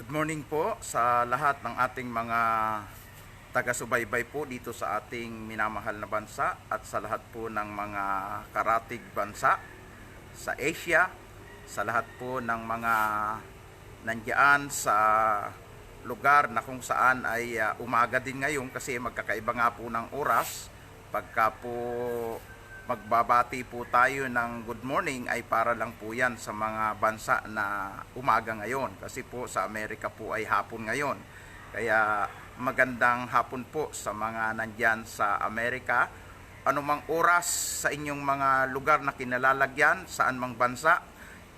Good morning po sa lahat ng ating mga taga-subaybay po dito sa ating minamahal na bansa at sa lahat po ng mga karatig bansa sa Asia, sa lahat po ng mga nandiyan sa lugar na kung saan ay umaga din ngayon kasi magkakaiba nga po ng oras. Pagka po magbabati po tayo ng good morning ay para lang po yan sa mga bansa na umaga ngayon kasi po sa Amerika po ay hapon ngayon. Kaya magandang hapon po sa mga nandyan sa Amerika. Anumang oras sa inyong mga lugar na kinalalagyan, saan mang bansa,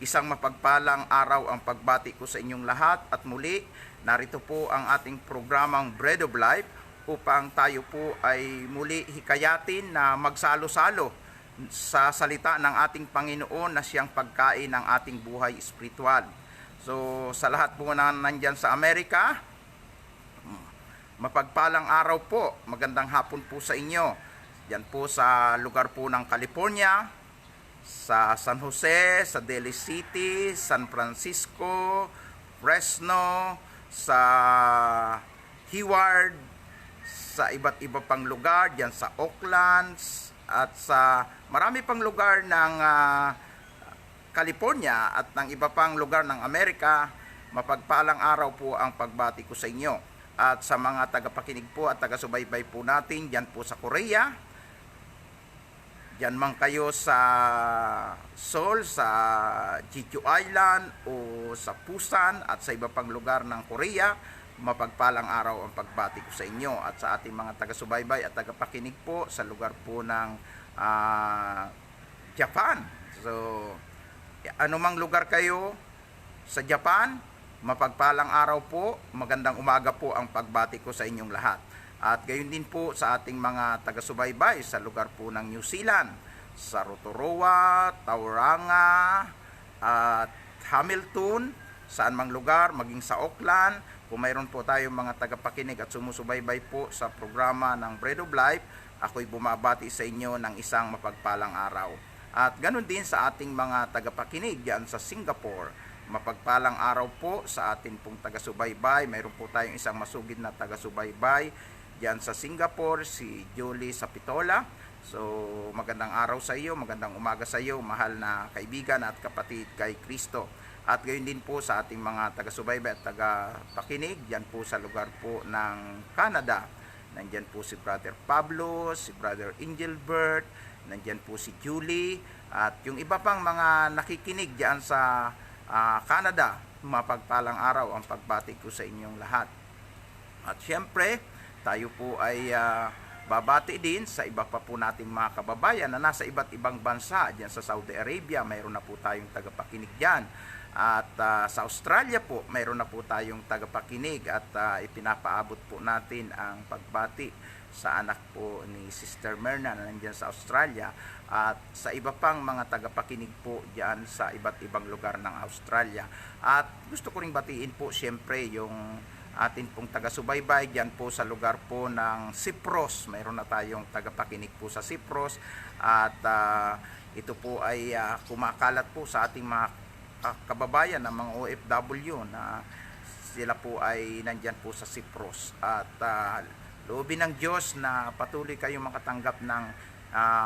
isang mapagpalang araw ang pagbati ko sa inyong lahat. At muli, narito po ang ating programang Bread of Life upang tayo po ay muli hikayatin na magsalo-salo sa salita ng ating Panginoon na siyang pagkain ng ating buhay espiritual. So sa lahat po na nandyan sa Amerika, mapagpalang araw po, magandang hapon po sa inyo. Yan po sa lugar po ng California, sa San Jose, sa Daly City, San Francisco, Fresno, sa Hayward, sa iba't iba pang lugar, diyan sa Oakland, at sa marami pang lugar ng California at ng iba pang lugar ng Amerika. Mapagpalang araw po ang pagbati ko sa inyo. At sa mga tagapakinig po at taga-subaybay po natin, diyan po sa Korea, diyan man kayo sa Seoul, sa Jeju Island o sa Busan at sa iba pang lugar ng Korea, mapagpalang araw ang pagbati ko sa inyo. At sa ating mga taga-subaybay at tagapakinig po sa lugar po ng Japan. So, anumang lugar kayo sa Japan, mapagpalang araw po, magandang umaga po ang pagbati ko sa inyong lahat. At gayon din po sa ating mga taga-subaybay sa lugar po ng New Zealand, sa Rotorua, Tauranga, at Hamilton, saan mang lugar, maging sa Auckland. Kung mayroon po tayong mga tagapakinig at sumusubaybay po sa programa ng Bread of Life, ako'y bumabati sa inyo ng isang mapagpalang araw. At ganun din sa ating mga tagapakinig diyan sa Singapore. Mapagpalang araw po sa atin pong taga-subaybay. Mayroon po tayong isang masugid na taga-subaybay diyan sa Singapore, si Julie Sapitola. So, magandang araw sa iyo, magandang umaga sa iyo, mahal na kaibigan at kapatid kay Kristo. At gayon din po sa ating mga taga-subaybay at taga-pakinig diyan po sa lugar po ng Canada. Nandyan po si Brother Pablo, si Brother Engelbert, nandyan po si Julie, at yung iba pang mga nakikinig diyan sa Canada. Mapagpalang araw ang pagbati ko sa inyong lahat. At syempre, tayo po ay babati din sa iba pa po nating mga kababayan na nasa iba't ibang bansa. Diyan sa Saudi Arabia, mayroon na po tayong tagapakinig diyan. At sa Australia po, mayroon na po tayong tagapakinig at ipinapaabot po natin ang pagbati sa anak po ni Sister Myrna na nandiyan sa Australia at sa iba pang mga tagapakinig po diyan sa iba't ibang lugar ng Australia. At gusto ko ring batiin po siyempre yung atin pong taga-subaybay diyan po sa lugar po ng Cyprus. Mayroon na tayong tagapakinig po sa Cyprus at ito po ay kumakalat po sa ating mga kababayan ng mga OFW na sila po ay nandyan po sa Cyprus. At loobin ng Diyos na patuloy kayong makatanggap ng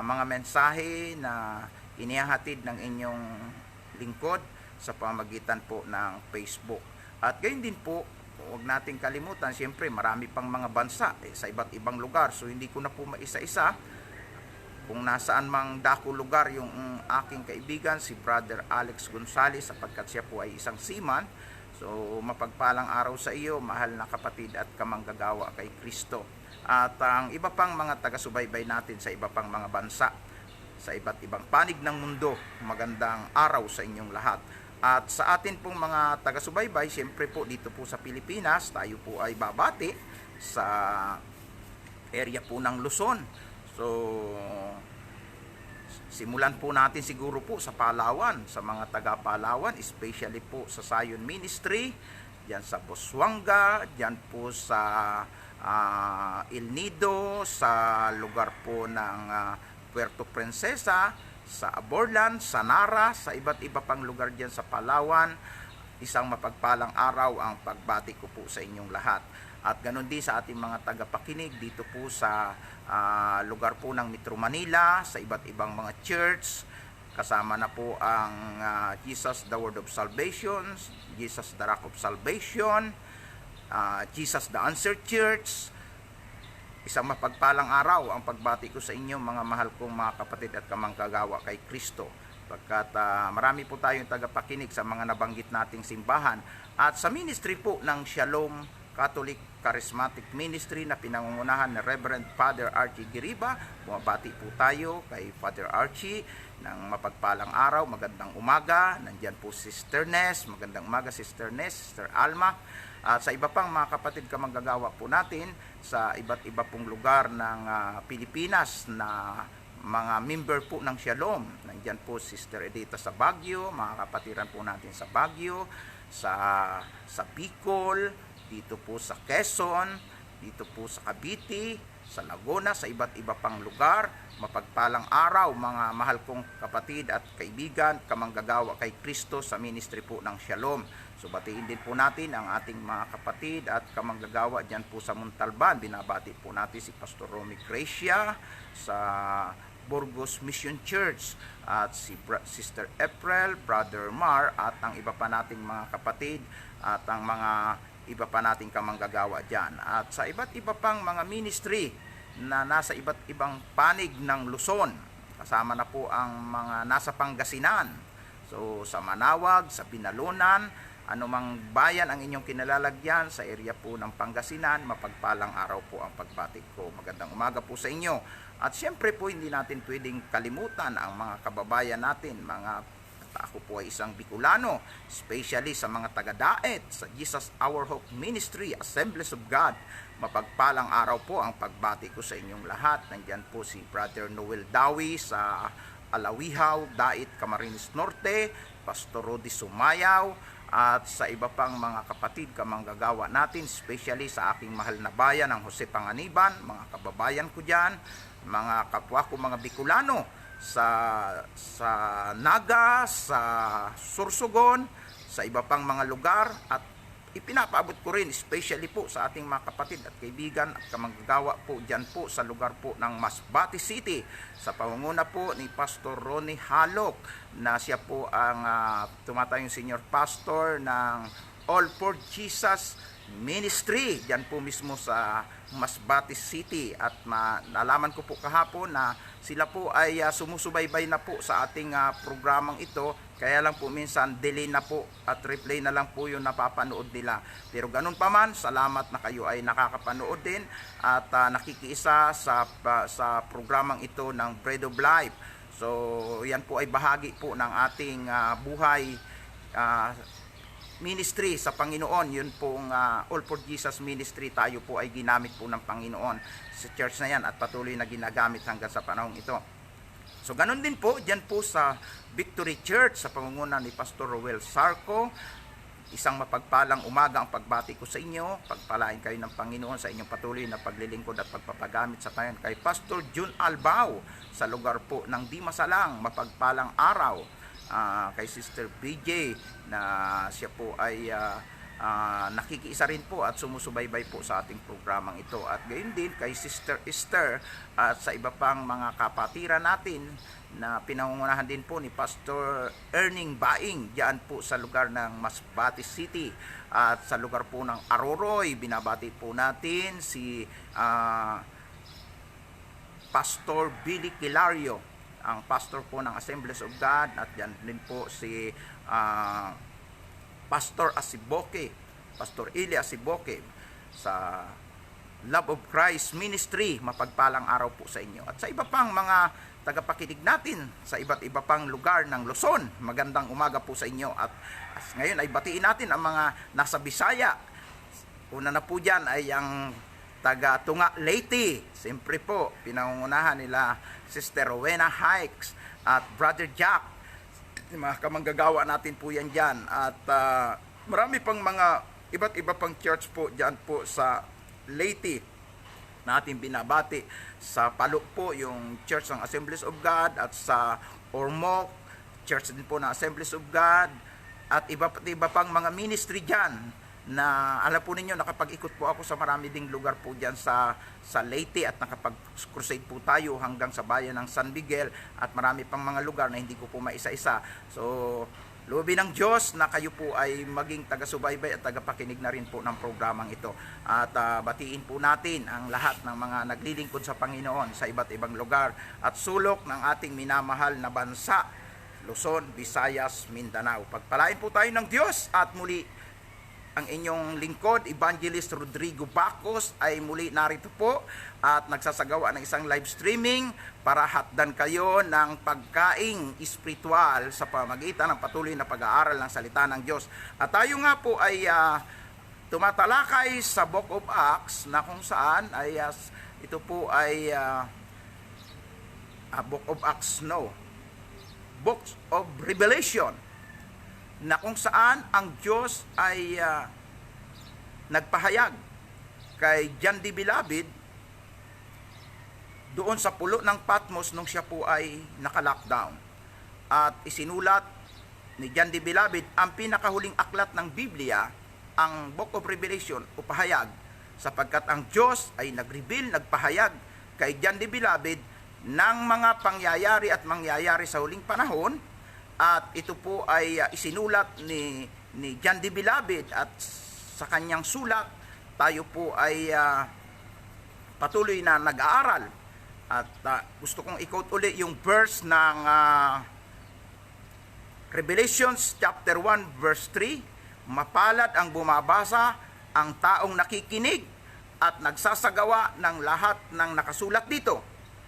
mga mensahe na inihahatid ng inyong lingkod sa pamagitan po ng Facebook. At gayon din po, huwag nating kalimutan, siyempre marami pang mga bansa sa iba't ibang lugar. So hindi ko na po maisa-isa kung nasaan mang dako lugar yung aking kaibigan, si Brother Alex Gonzales, sapagkat siya po ay isang seaman. So mapagpalang araw sa iyo, mahal na kapatid at kamanggagawa kay Kristo. At ang iba pang mga taga-subaybay natin sa iba pang mga bansa, sa iba't ibang panig ng mundo, magandang araw sa inyong lahat. At sa atin pong mga taga-subaybay, siyempre po dito po sa Pilipinas, tayo po ay babati sa area po ng Luzon. So, simulan po natin siguro po sa Palawan, sa mga taga-Palawan, especially po sa Zion Ministry, diyan sa Busuanga, diyan po sa El Nido, sa lugar po ng Puerto Princesa, sa Aborlan, sa Nara, sa iba't iba pang lugar diyan sa Palawan. isang mapagpalang araw ang pagbati ko po sa inyong lahat. At ganoon din sa ating mga tagapakinig dito po sa lugar po ng Metro Manila, sa iba't ibang mga church. Kasama na po ang Jesus the Word of Salvation, Jesus the Rock of Salvation, Jesus the Answer Church. Isang mapagpalang araw ang pagbati ko sa inyo mga mahal kong mga kapatid at kamanggagawa kay Kristo. Pagkat marami po tayong tagapakinig sa mga nabanggit nating simbahan at sa ministry po ng Shalom Catholic Charismatic Ministry na pinangungunahan ni Reverend Father Archie Giriba. Bumabati po tayo kay Father Archie ng mapagpalang araw, magandang umaga. Nandiyan po Sister Ness, magandang umaga Sister Ness, Sister Alma. At sa iba pang mga kapatid kamanggagawa po natin sa iba't iba pong lugar ng Pilipinas na mga member po ng Shalom. Nandiyan po Sister Edita sa Baguio, mga kapatiran po natin sa Baguio, sa Bicol, dito po sa Quezon, dito po sa Cavite, sa Laguna, sa iba't iba pang lugar. Mapagpalang araw mga mahal kong kapatid at kaibigan, kamanggagawa kay Kristo sa ministry po ng Shalom. So batiin din po natin ang ating mga kapatid at kamanggagawa dyan po sa Montalban. Binabati po natin si Pastor Romy Gracia sa Burgos Mission Church at si Sister April, Brother Mar at ang iba pa nating mga kapatid at ang mga iba pa nating kamanggagawa dyan. At sa iba't iba pang mga ministry na nasa iba't ibang panig ng Luzon. Kasama na po ang mga nasa Pangasinan. So sa Manawag, sa Binalunan, anumang bayan ang inyong kinalalagyan sa area po ng Pangasinan, mapagpalang araw po ang pagbati ko. Magandang umaga po sa inyo. At siyempre po hindi natin pwedeng kalimutan ang mga kababayan natin, ako po ay isang Bicolano, especially sa mga taga-Daet, sa Jesus Our Hope Ministry, Assemblies of God. Mapagpalang araw po ang pagbati ko sa inyong lahat. Nandiyan po si Brother Noel Dawi sa Alawihaw, Daet, Camarines Norte, Pastor Rodi Sumayaw, at sa iba pang mga kapatid kamanggagawa natin, especially sa aking mahal na bayan ng Jose Panganiban, mga kababayan ko dyan, mga kapwa ko mga Bicolano, sa Naga, sa Sorsogon, sa iba pang mga lugar at ipinapaabot ko rin especially po sa ating mga kapatid at kaibigan at kamanggagawa po dyan po sa lugar po ng Masbate City sa pangunguna po ni Pastor Ronnie Halok na siya po ang tumatayong senior pastor ng All for Jesus Ministry dyan po mismo sa Masbate City at nalaman ko po kahapon na sila po ay sumusubaybay na po sa ating programang ito, kaya lang po minsan delay na po at replay na lang po yung napapanood nila. Pero ganun pa man, salamat na kayo ay nakakapanood din at nakikiisa sa programang ito ng Bread of Life. So yan po ay bahagi po ng ating buhay ministry sa Panginoon. Yun pong All for Jesus Ministry, tayo po ay ginamit po ng Panginoon sa church na yan at patuloy na ginagamit hanggang sa panahong ito. So ganun din po dyan po sa Victory Church sa pangunguna ni Pastor Roel Sarco. Isang mapagpalang umaga ang pagbati ko sa inyo. Pagpalain kayo ng Panginoon sa inyong patuloy na paglilingkod at pagpapagamit sa Panginoon. Kay Pastor Jun Albao sa lugar po ng Dimasalang, mapagpalang araw. Kay Sister BJ na siya po ay nakikiisa rin po at sumusubaybay po sa ating programang ito. At gayon din kay Sister Esther at sa iba pang mga kapatiran natin na pinangungunahan din po ni Pastor Erning Baing diyan po sa lugar ng Masbate City. At sa lugar po ng Aroroy, binabati po natin si Pastor Billy Kilario, ang pastor po ng Assemblies of God, at yan din po si Pastor Asiboke, Pastor Eli Asiboke sa Love of Christ Ministry. Mapagpalang araw po sa inyo. At sa iba pang mga tagapakinig natin sa iba't iba pang lugar ng Luzon, magandang umaga po sa inyo. At ngayon ay batiin natin ang mga nasa Bisaya. Una na po dyan ay ang taga Tunga Leyte. Siyempre po, pinangungunahan nila Sister Rowena Hikes at Brother Jack. Mga kamanggagawa natin po yan dyan. At marami pang mga iba't iba pang church po dyan po sa Leyte natin binabati. Sa Palo po yung Church ng Assemblies of God, at sa Ormoc, Church din po ng Assemblies of God, at iba pang mga ministry dyan na alam po ninyo, nakapag-ikot po ako sa marami ding lugar po dyan sa Leyte at nakapag-crusade po tayo hanggang sa bayan ng San Miguel at marami pang mga lugar na hindi ko po maisa-isa. So, loobin ng Diyos na kayo po ay maging taga-subaybay at taga-pakinig na rin po ng programang ito. At batiin po natin ang lahat ng mga naglilingkod sa Panginoon sa iba't ibang lugar at sulok ng ating minamahal na bansa, Luzon, Visayas, Mindanao. Pagpalain po tayo ng Diyos at muli ang inyong lingkod, Evangelist Rodrigo Bacos, ay muli narito po at nagsasagawa ng isang live streaming para hatdan kayo ng pagkaing espiritual sa pamagitan ng patuloy na pag-aaral ng salita ng Diyos. At tayo nga po ay tumatalakay sa Book of Acts na kung saan ay ito po ay Book of Acts, Book of Revelation, na kung saan ang Diyos ay nagpahayag kay John D. Bilabid doon sa pulo ng Patmos nung siya po ay naka-lockdown. At isinulat ni John D. Bilabid ang pinakahuling aklat ng Biblia, ang Book of Revelation o pahayag, sapagkat ang Diyos ay nag-reveal, nagpahayag kay John D. Bilabid ng mga pangyayari at mangyayari sa huling panahon. At ito po ay isinulat ni John D. Bilabid at sa kanyang sulat, tayo po ay patuloy na nag-aaral. At gusto kong i-quote uli yung verse ng Revelations chapter 1 verse 3, mapalad ang bumabasa, ang taong nakikinig at nagsasagawa ng lahat ng nakasulat dito,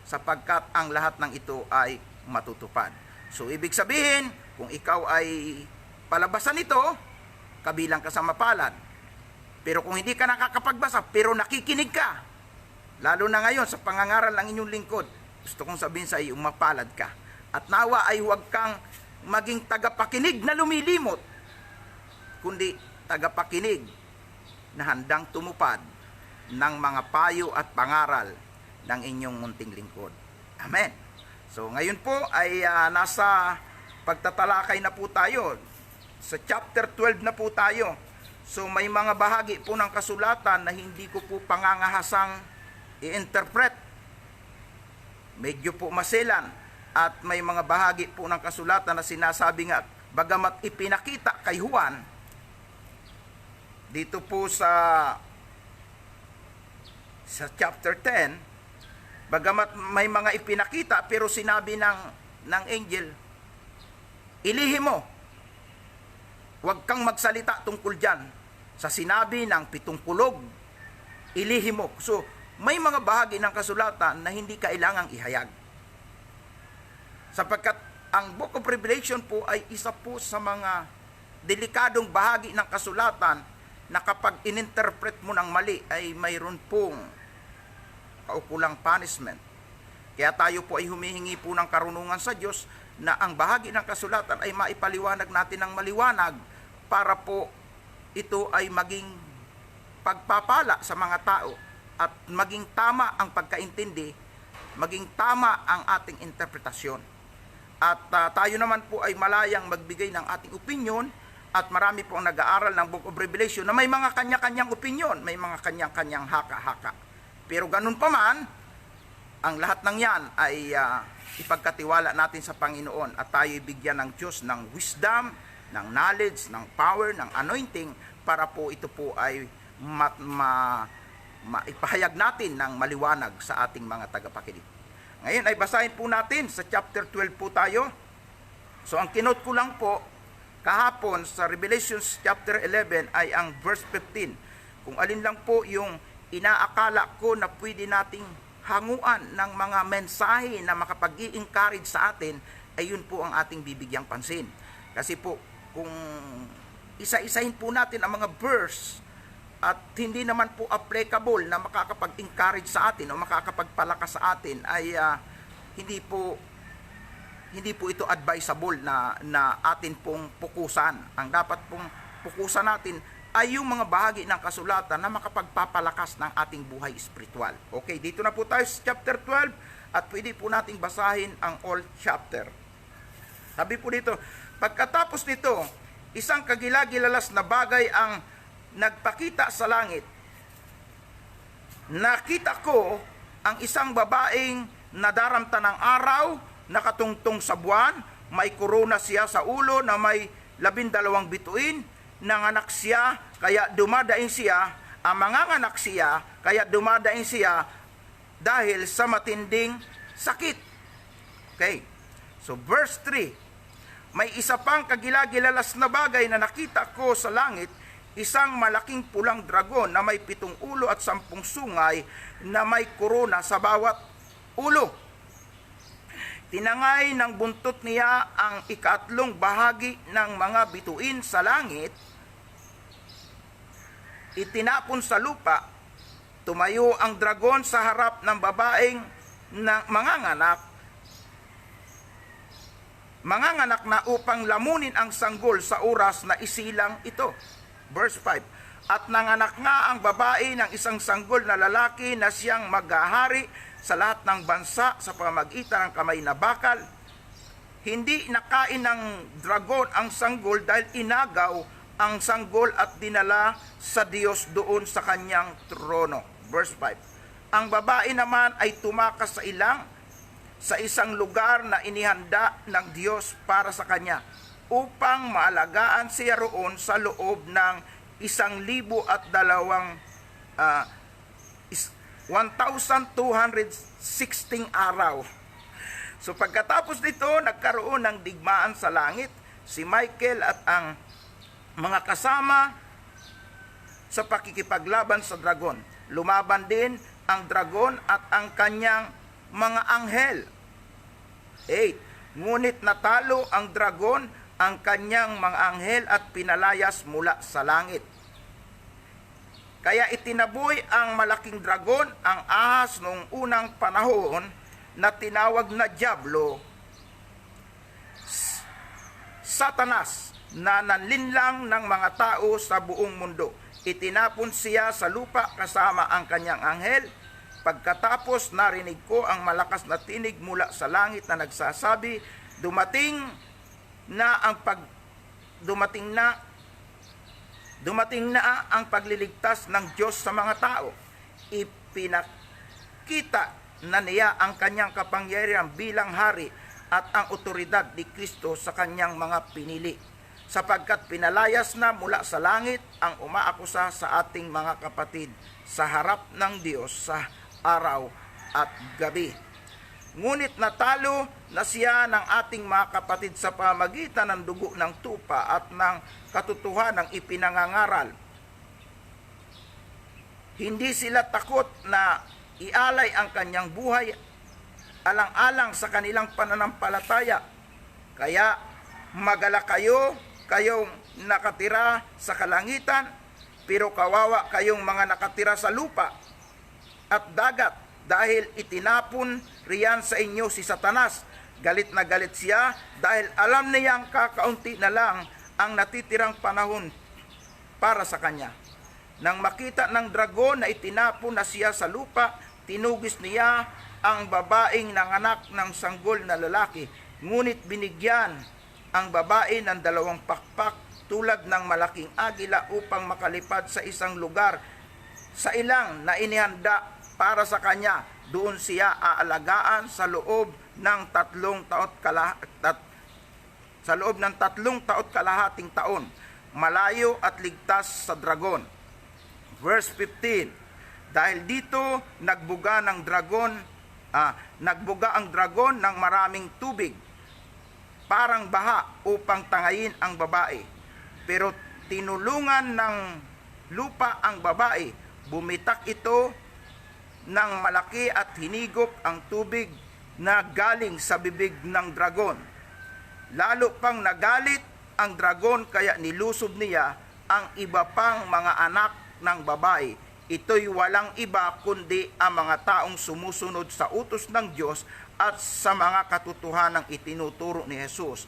sapagkat ang lahat ng ito ay matutupad. So, ibig sabihin, kung ikaw ay palabasan nito, kabilang ka sa mapalad. Pero kung hindi ka nakakapagbasa, pero nakikinig ka, lalo na ngayon sa pangangaral ng inyong lingkod, gusto kong sabihin sa iyo, mapalad ka. At nawa ay huwag kang maging tagapakinig na lumilimot, kundi tagapakinig na handang tumupad ng mga payo at pangaral ng inyong munting lingkod. Amen. So ngayon po ay nasa pagtatalakay na po tayo. Sa chapter 12 na po tayo. So may mga bahagi po ng kasulatan na hindi ko po pangangahasang i-interpret. Medyo po maselan. At may mga bahagi po ng kasulatan na sinasabi nga, bagamat ipinakita kay Juan, dito po sa chapter 10, bagamat may mga ipinakita, pero sinabi ng angel, ilihim mo, huwag kang magsalita tungkol dyan. Sa sinabi ng 7 kulog, ilihim mo. So, may mga bahagi ng kasulatan na hindi kailangang ihayag. Sapagkat ang Book of Revelation po ay isa po sa mga delikadong bahagi ng kasulatan na kapag ininterpret mo ng mali ay mayroon pong kaukulang punishment. Kaya tayo po ay humihingi po ng karunungan sa Diyos na ang bahagi ng kasulatan ay maipaliwanag natin ng maliwanag para po ito ay maging pagpapala sa mga tao at maging tama ang pagkaintindi, maging tama ang ating interpretasyon. At tayo naman po ay malayang magbigay ng ating opinion at marami po ang nag-aaral ng Book of Revelation na may mga kanya-kanyang opinion, may mga kanya-kanyang haka-haka. Pero ganun pa man, ang lahat ng yan ay ipagkatiwala natin sa Panginoon at tayo bigyan ng Diyos ng wisdom, ng knowledge, ng power, ng anointing para po ito po ay maipahayag natin ng maliwanag sa ating mga tagapakinig. Ngayon ay basahin po natin sa chapter 12 po tayo. So ang kinote ko lang po kahapon sa Revelations chapter 11 ay ang verse 15. Kung alin lang po yung inaakala ko na pwede nating hanguan ng mga mensahe na makapag-i-encourage sa atin, ay yun po ang ating bibigyang pansin. Kasi po, kung isa-isahin po natin ang mga verse at hindi naman po applicable na makakapag-encourage sa atin o makakapagpalakas sa atin, ay hindi po ito advisable na atin pong pukusan. Ang dapat pong pukusan natin ay yung mga bahagi ng kasulatan na makapagpapalakas ng ating buhay espiritual. Okay, dito na po tayo sa chapter 12 at pwede po nating basahin ang all chapter. Sabi po dito, pagkatapos nito, isang kagilagilalas na bagay ang nagpakita sa langit. Nakita ko ang isang babaeng nadaramta ng araw, nakatungtong sa buwan, may korona siya sa ulo na may 12 bituin, nanganak siya, kaya dumadaing siya, manganganak siya, kaya dumadaing siya dahil sa matinding sakit. Okay. So verse 3, may isa pang kagilagilalas na bagay na nakita ko sa langit, isang malaking pulang dragon na may 7 ulo at 10 sungay na may korona sa bawat ulo. Tinangay ng buntot niya ang ikatlong bahagi ng mga bituin sa langit, itinapon sa lupa. Tumayo ang dragon sa harap ng babaeng manganganak na upang lamunin ang sanggol sa oras na isilang ito. Verse 5, at nanganak nga ang babae ng isang sanggol na lalaki na siyang maghahari sa lahat ng bansa sa pamamagitan ng kamay na bakal. Hindi nakain ng dragon ang sanggol dahil inagaw ang sanggol at dinala sa Diyos doon sa kanyang trono. Verse 5, ang babae naman ay tumakas sa isang lugar na inihanda ng Diyos para sa kanya, upang maalagaan siya roon sa loob ng 1,200 1,216 araw. So pagkatapos nito, nagkaroon ng digmaan sa langit. Si Michael at ang mga kasama sa pakikipaglaban sa dragon. Lumaban din ang dragon at ang kanyang mga anghel. 8. Ngunit natalo ang dragon ang kanyang mga anghel at pinalayas mula sa langit. Kaya itinaboy ang malaking dragon, ang ahas noong unang panahon na tinawag na Diablo, Satanas, na nanlinlang ng mga tao sa buong mundo. Itinapon siya sa lupa kasama ang kanyang anghel. Pagkatapos narinig ko ang malakas na tinig mula sa langit na nagsasabi, dumating na ang pagliligtas ng Diyos sa mga tao. Ipinakita na niya ang kanyang kapangyarihan bilang hari at ang otoridad ni Kristo sa kanyang mga pinili, sapagkat pinalayas na mula sa langit ang umaakusa sa ating mga kapatid sa harap ng Diyos sa araw at gabi. Ngunit natalo na siya ng ating mga kapatid sa pamagitan ng dugo ng tupa at ng katotohanang ipinangangaral. Hindi sila takot na ialay ang kanyang buhay alang-alang sa kanilang pananampalataya. Kaya magala kayong nakatira sa kalangitan, pero kawawa kayong mga nakatira sa lupa at dagat, dahil itinapon riyan sa inyo si Satanas. Galit na galit siya dahil alam niyang kakaunti na lang ang natitirang panahon para sa kanya. Nang makita ng dragon na itinapon na siya sa lupa, tinugis niya ang babaeng nanganak ng sanggol na lalaki. Ngunit binigyan ang babae ng 2 pakpak tulad ng malaking agila upang makalipad sa isang lugar sa ilang na inihanda para sa kanya. Doon siya aalagaan sa loob ng 3 kalahating taon, malayo at ligtas sa dragon. Verse 15, dahil dito nagbuga ang dragon ng maraming tubig, parang baha, upang tangayin ang babae. Pero tinulungan ng lupa ang babae, bumitak ito ng malaki at hinigop ang tubig na galing sa bibig ng dragon. Lalo pang nagalit ang dragon, kaya nilusob niya ang iba pang mga anak ng babae. Ito'y walang iba kundi ang mga taong sumusunod sa utos ng Diyos at sa mga katotohanang itinuturo ni Jesus.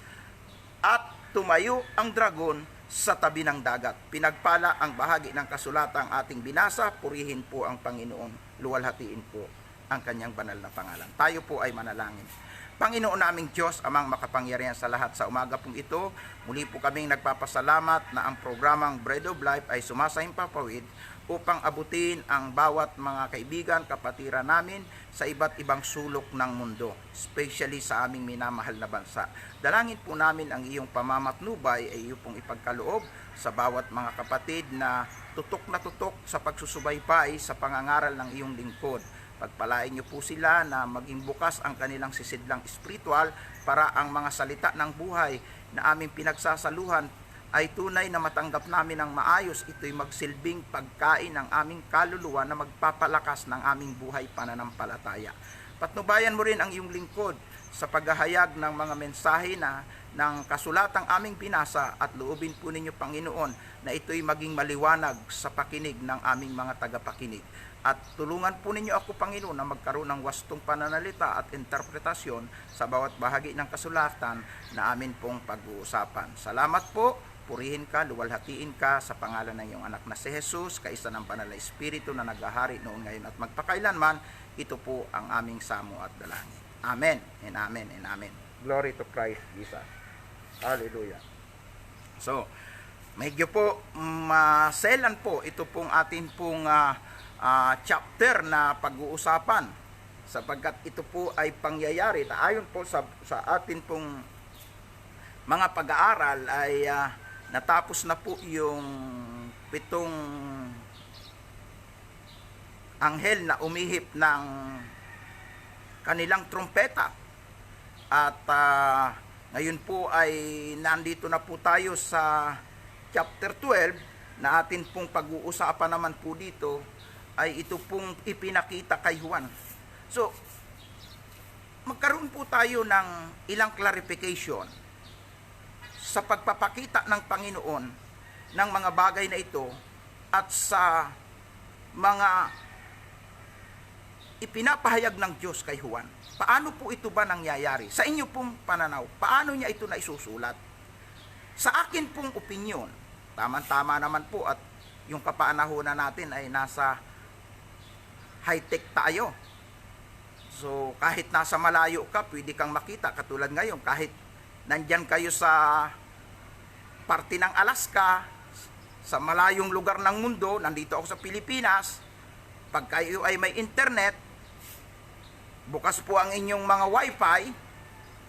At tumayo ang dragon sa tabi ng dagat. Pinagpala ang bahagi ng kasulatang ating binasa. Purihin po ang Panginoon. Luwalhatiin po ang kanyang banal na pangalan. Tayo po ay manalangin. Panginoon naming Diyos, amang makapangyarihan sa lahat, sa umaga pong ito, muli po kaming nagpapasalamat na ang programang Bread of Life ay sumasahimpapawid upang abutin ang bawat mga kaibigan, kapatiran namin sa iba't ibang sulok ng mundo, especially sa aming minamahal na bansa. Dalangin po namin ang iyong pamamatnubay ay iyong pong ipagkaloob sa bawat mga kapatid na tutok sa pagsusubaybay sa pangangaral ng iyong lingkod. Pagpalain niyo po sila na maging bukas ang kanilang sisidlang espiritual para ang mga salita ng buhay na aming pinagsasaluhan ay tunay na matanggap namin ng maayos. Ito'y magsilbing pagkain ng aming kaluluwa na magpapalakas ng aming buhay pananampalataya. Patnubayan mo rin ang iyong lingkod sa paghahayag ng mga mensahe ng kasulatang aming binasa at loobin po ninyo, Panginoon, na ito'y maging maliwanag sa pakinig ng aming mga tagapakinig. At tulungan po ninyo ako, Panginoon, na magkaroon ng wastong pananalita at interpretasyon sa bawat bahagi ng kasulatan na amin pong pag-uusapan. Salamat po, purihin ka, luwalhatiin ka sa pangalan ng iyong anak na si Jesus, kaisa ng banal na Espiritu na naghahari noon, ngayon at magpakailanman. Ito po ang aming samo at dalangin. Amen and amen and amen. Glory to Christ Jesus. Hallelujah. So, medyo po maselan po ito pong atin pong chapter na pag-uusapan, sapagkat ito po ay pangyayari na ayon po sa atin pong mga pag-aaral ay natapos na po yung 7 anghel na umihip ng kanilang trumpeta. At ngayon po ay nandito na po tayo sa chapter 12 na atin pong pag-uusapan naman po dito ay ito pong ipinakita kay Juan. So, magkaroon po tayo ng ilang clarification sa pagpapakita ng Panginoon ng mga bagay na ito at sa mga ipinapahayag ng Diyos kay Juan. Paano po ito ba nangyayari? Sa inyo pong pananaw, paano niya ito naisusulat? Sa akin pong opinyon, tama-tama naman po at yung kapanahonan natin ay nasa high-tech tayo. So, kahit nasa malayo ka, pwede kang makita. Katulad ngayon, kahit nandyan kayo sa parte ng Alaska, sa malayong lugar ng mundo, nandito ako sa Pilipinas, pag kayo ay may internet, bukas po ang inyong mga wifi,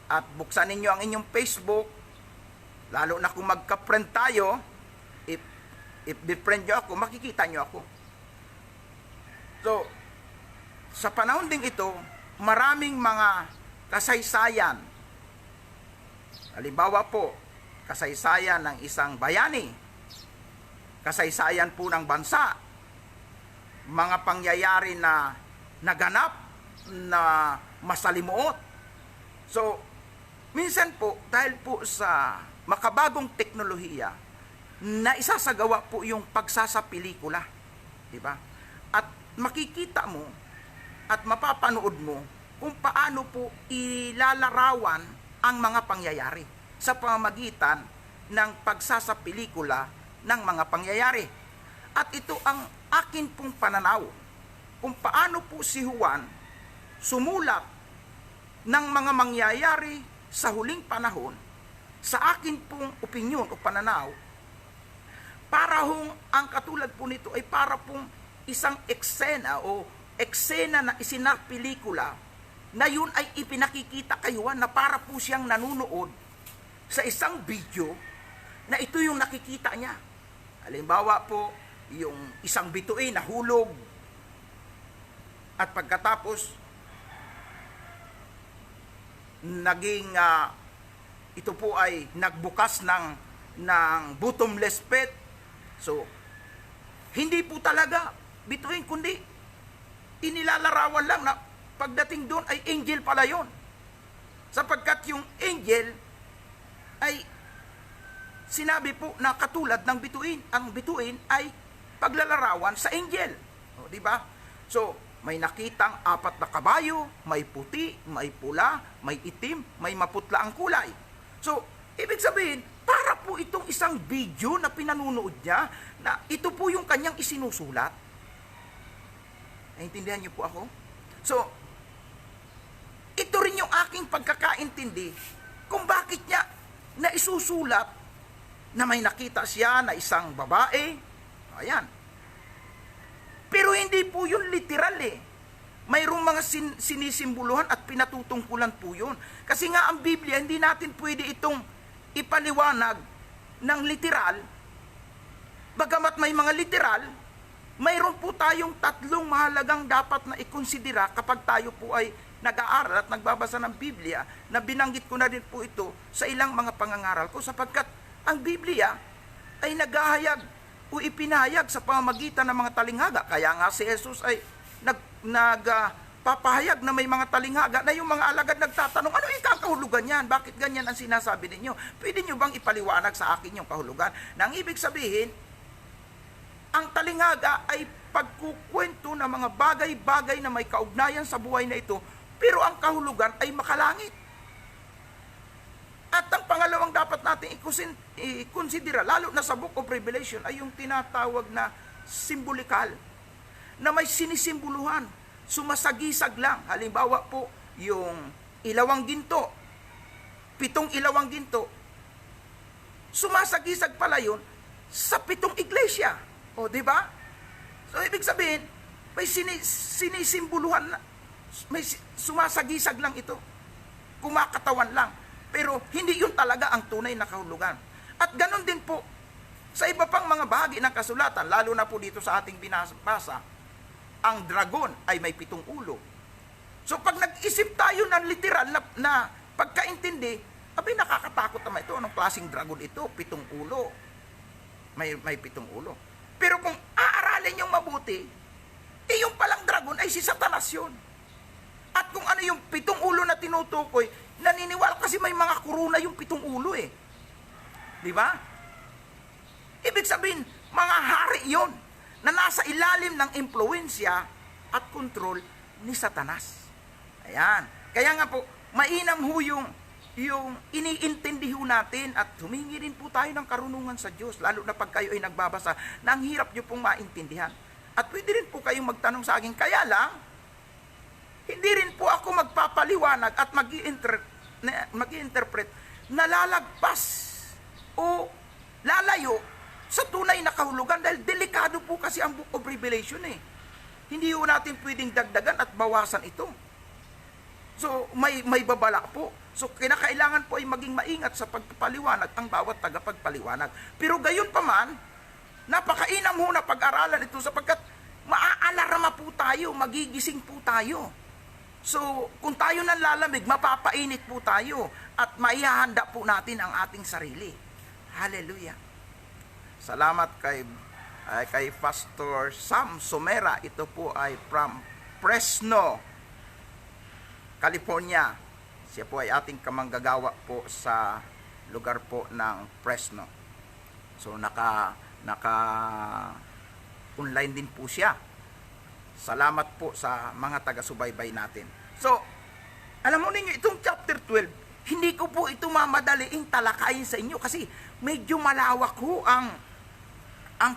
at buksan ninyo ang inyong Facebook, lalo na kung magka-friend tayo, if befriend nyo ako, makikita nyo ako. So, sa panahon ding ito, maraming mga kasaysayan. Halimbawa po, kasaysayan ng isang bayani, kasaysayan po ng bansa, mga pangyayari na naganap na masalimuot. So, minsan po, dahil po sa makabagong teknolohiya, na isasagawa po yung pagsasapelikula. Diba? At makikita mo, at mapapanood mo kung paano po ilalarawan ang mga pangyayari sa pamamagitan ng pagsasapelikula ng mga pangyayari. At ito ang akin pong pananaw kung paano po si Juan sumulat ng mga mangyayari sa huling panahon. Sa akin pong opinyon o pananaw, para hong ang katulad po nito ay para pong isang eksena o eksena na isinapelikula na yun ay ipinakikita kay Juan na para po siyang nanunood sa isang video na ito yung nakikita niya. Halimbawa po, yung isang bituin na hulog at pagkatapos naging ito po ay nagbukas ng bottomless pit. So, hindi po talaga bituin, kundi inilalarawan lang na pagdating doon ay angel pala yun. Sapagkat yung angel ay sinabi po na katulad ng bituin. Ang bituin ay paglalarawan sa angel. O, di ba? So, may nakitang 4 na kabayo, may puti, may pula, may itim, may maputla ang kulay. So, ibig sabihin, para po itong isang video na pinanunood niya, na ito po yung kanyang isinusulat. Naintindihan niyo po ako? So, ito rin yung aking aking pagkakaintindi kung bakit niya na isusulat na may nakita siya na isang babae. Ayan. Pero hindi po yun literal eh. Mayroong mga sinisimbuluhan at pinatutungkulan po yun. Kasi nga ang Biblia, hindi natin pwede itong ipaliwanag ng literal. Bagamat may mga literal, mayroon po tayong tatlong mahalagang dapat na ikonsidera kapag tayo po ay nag-aaral at nagbabasa ng Biblia, na binanggit ko na din po ito sa ilang mga pangangaral ko, sapagkat ang Biblia ay naghahayag o ipinahayag sa pamamagitan ng mga talinghaga. Kaya nga si Jesus ay nagpapahayag na may mga talinghaga na yung mga alagad nagtatanong, ano yung kakahulugan yan? Bakit ganyan ang sinasabi ninyo? Pwede nyo bang ipaliwanag sa akin yung kahulugan? Nang ibig sabihin, ang talinghaga ay pagkukwento ng mga bagay-bagay na may kaugnayan sa buhay na ito, pero ang kahulugan ay makalangit. At ang pangalawang dapat natin i-considera, lalo na sa Book of Revelation, ay yung tinatawag na simbolikal, na may sinisimbuluhan, sumasagisag lang. Halimbawa po, yung ilawang ginto, 7 ilawang ginto, sumasagisag pala yun sa 7 iglesia. O, di ba? So, ibig sabihin, may sinisimbuluhan na, may sumasagisag lang ito. Kumakatawan lang. Pero hindi yun talaga ang tunay na kahulugan. At ganun din po sa iba pang mga bahagi ng kasulatan, lalo na po dito sa ating binabasa, ang dragon ay may 7 ulo. So pag nag-isip tayo ng literal na pagkaintindi, abay nakakatakot naman ito. Anong klaseng dragon ito? 7 ulo. May 7 ulo. Pero kung aaralin yung mabuti, yung palang dragon ay si Satanas yun. At kung ano yung 7 ulo na tinutukoy, naniniwala kasi may mga kuruna yung 7 ulo eh. Di ba? Ibig sabihin, mga hari yon na nasa ilalim ng impluensya at kontrol ni Satanas. Ayan. Kaya nga po, mainam ho yung iniintindi ho natin at humingi rin po tayo ng karunungan sa Diyos, lalo na pag kayo ay nagbabasa, na ang hirap nyo pong maintindihan. At pwede rin po kayong magtanong sa akin, kaya lang, hindi rin po ako magpapaliwanag at mag-i-interpret na lalagpas o lalayo sa tunay na kahulugan, dahil delikado po kasi ang Book of Revelation eh. Hindi po natin pwedeng dagdagan at bawasan ito. So, may babala po. So, kinakailangan po ay maging maingat sa pagpapaliwanag ang bawat tagapagpaliwanag. Pero gayon pa man, napakainam ho na pag-aralan ito, sapagkat maaalarma po tayo, magigising po tayo. So, kung tayo nang lalamig, mapapainit po tayo at maihahanda po natin ang ating sarili. Hallelujah. Salamat kay Pastor Sam Somera. Ito po ay from Fresno, California. Siya po ay ating kamanggagawa po sa lugar po ng Fresno. So, naka-online din po siya. Salamat po sa mga taga-subaybay natin. So, alam mo ninyo, itong chapter 12, hindi ko po ito mamadaliing talakayin sa inyo kasi medyo malawak ho ang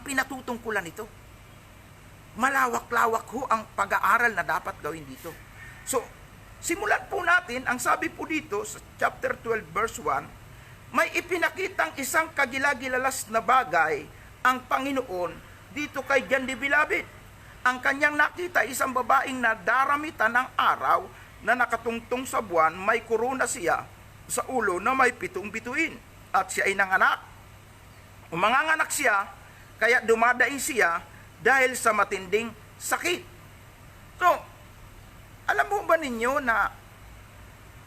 pinatutungkulan nito. Malawak-lawak ho ang pag-aaral na dapat gawin dito. So, simulan po natin, ang sabi po dito sa chapter 12 verse 1, may ipinakitang isang kagilagilalas na bagay ang Panginoon dito kay John the Beloved. Ang kanyang nakita, isang babaeng nadaramitan ng araw na nakatungtong sa buwan, may korona siya sa ulo na may 7 bituin. At siya ay nanganak. Umanganganak siya, kaya dumadaing siya dahil sa matinding sakit. So, alam mo ba ninyo na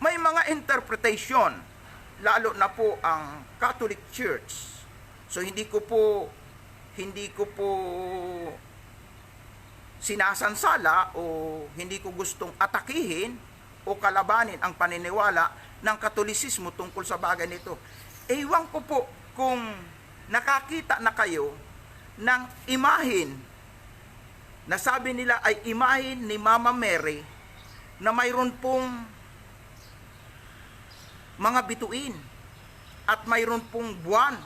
may mga interpretation, lalo na po ang Catholic Church. So, hindi ko po sinasansala o hindi ko gustong atakihin o kalabanin ang paniniwala ng Katolisismo tungkol sa bagay nito. Ewan ko po kung nakakita na kayo ng imahin na sabi nila ay imahin ni Mama Mary na mayroon pong mga bituin at mayroon pong buwan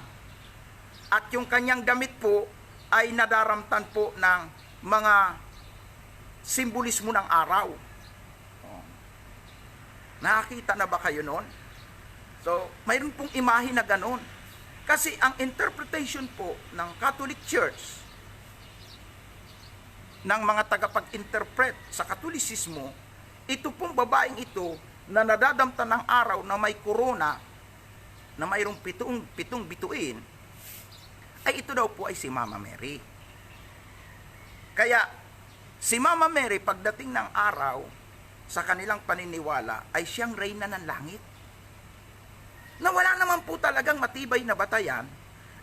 at yung kanyang damit po ay nadaramtan po ng mga simbolismo ng araw. Nakakita na ba kayo noon? So, mayroon pong imahe na ganon. Kasi ang interpretation po ng Catholic Church, ng mga tagapag-interpret sa Katolisismo, ito pong babaeng ito na nadadamtan ng araw na may corona, na mayroong pitong bituin, ay ito daw po ay si Mama Mary. Kaya, si Mama Mary, pagdating ng araw, sa kanilang paniniwala, ay siyang reyna ng langit. Na wala naman po talagang matibay na batayan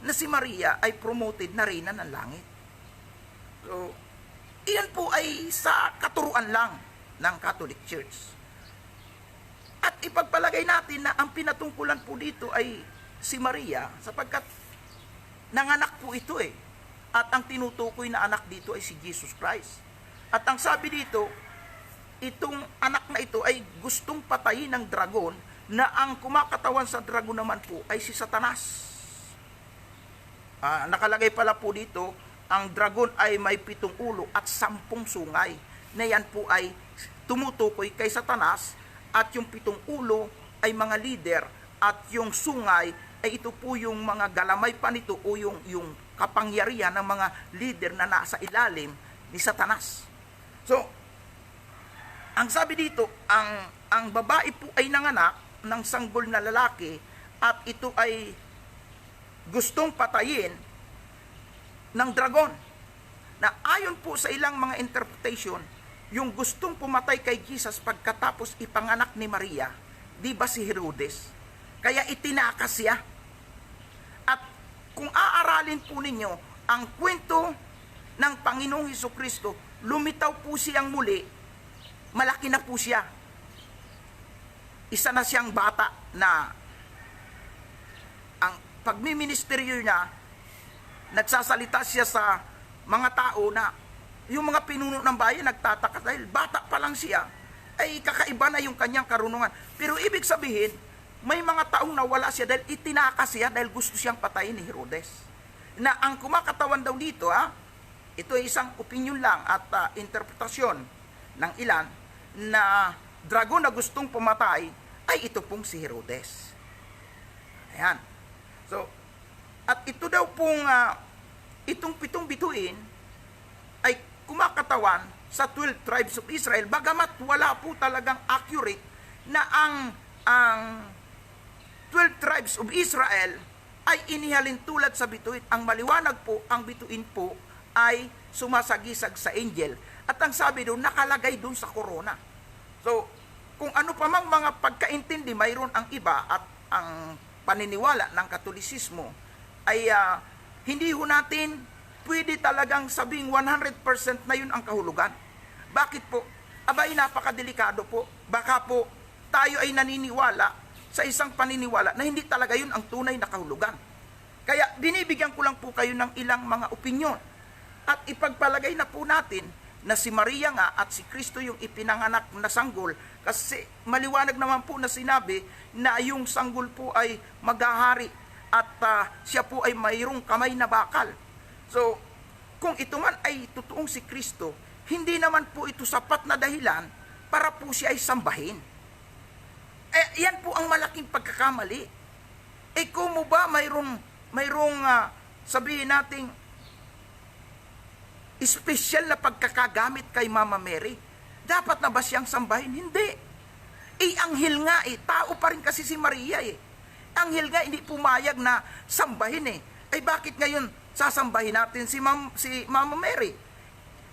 na si Maria ay promoted na reyna ng langit. So, iyan po ay sa katuruan lang ng Catholic Church. At ipagpalagay natin na ang pinatungkulan po dito ay si Maria, sapagkat nanganak po ito eh. At ang tinutukoy na anak dito ay si Jesus Christ. At ang sabi dito, itong anak na ito ay gustong patayin ng dragon, na ang kumakatawan sa dragon naman po ay si Satanas. Nakalagay pala po dito, ang dragon ay may 7 ulo at 10 sungay, na yan po ay tumutukoy kay Satanas, at yung 7 ulo ay mga leader, at yung sungay ay ito po yung mga galamay pa nito, o yung kapangyarihan ng mga leader na nasa ilalim ni Satanas. So, ang sabi dito, ang babae po ay nanganak ng sanggol na lalaki, at ito ay gustong patayin ng dragon. Na ayon po sa ilang mga interpretation, yung gustong pumatay kay Jesus pagkatapos ipanganak ni Maria, di ba si Herodes? Kaya itinakas siya. At kung aaralin po ninyo ang kwento ng Panginoong Hesukristo, lumitaw po siyang muli, malaki na po siya. Isa na siyang bata na ang pagmiministeryo niya, nagsasalita siya sa mga tao na yung mga pinuno ng bayan nagtataka dahil bata pa lang siya, ay kakaiba na yung kanyang karunungan. Pero ibig sabihin, may mga taong nawala siya dahil itinakas siya dahil gusto siyang patayin ni Herodes. Na ang kumakatawan daw dito, ito ay isang opinion lang at interpretasyon ng ilan, na dragon na gustong pumatay ay ito pong si Herodes. Ayan. So, at ito daw pong itong 7 bituin ay kumakatawan sa 12 tribes of Israel, bagamat wala po talagang accurate na ang 12 tribes of Israel ay inihalin tulad sa bituin. Ang maliwanag po, ang bituin po ay sumasagisag sa angel. At ang sabi doon, nakalagay doon sa corona. So, kung ano pa mang mga pagkaintindi, mayroon ang iba, at ang paniniwala ng Katolisismo ay hindi ho natin pwede talagang sabing 100% na yun ang kahulugan. Bakit po? Abay, napakadelikado po. Baka po tayo ay naniniwala sa isang paniniwala na hindi talaga yun ang tunay na kahulugan. Kaya binibigyan ko lang po kayo ng ilang mga opinyon. At ipagpalagay na po natin na si Maria nga at si Kristo yung ipinanganak na sanggol, kasi maliwanag naman po na sinabi na yung sanggol po ay maghahari at siya po ay mayroong kamay na bakal. So, kung ito man ay totoong si Kristo, hindi naman po ito sapat na dahilan para po siya ay sambahin. Yan po ang malaking pagkakamali. Kung mo ba mayroong sabihin nating espesyal na pagkakagamit kay Mama Mary, dapat na ba siyang sambahin? Hindi. Anghel nga tao pa rin kasi si Maria Anghel nga hindi pumayag na sambahin bakit ngayon sasambahin natin si Mama Mary?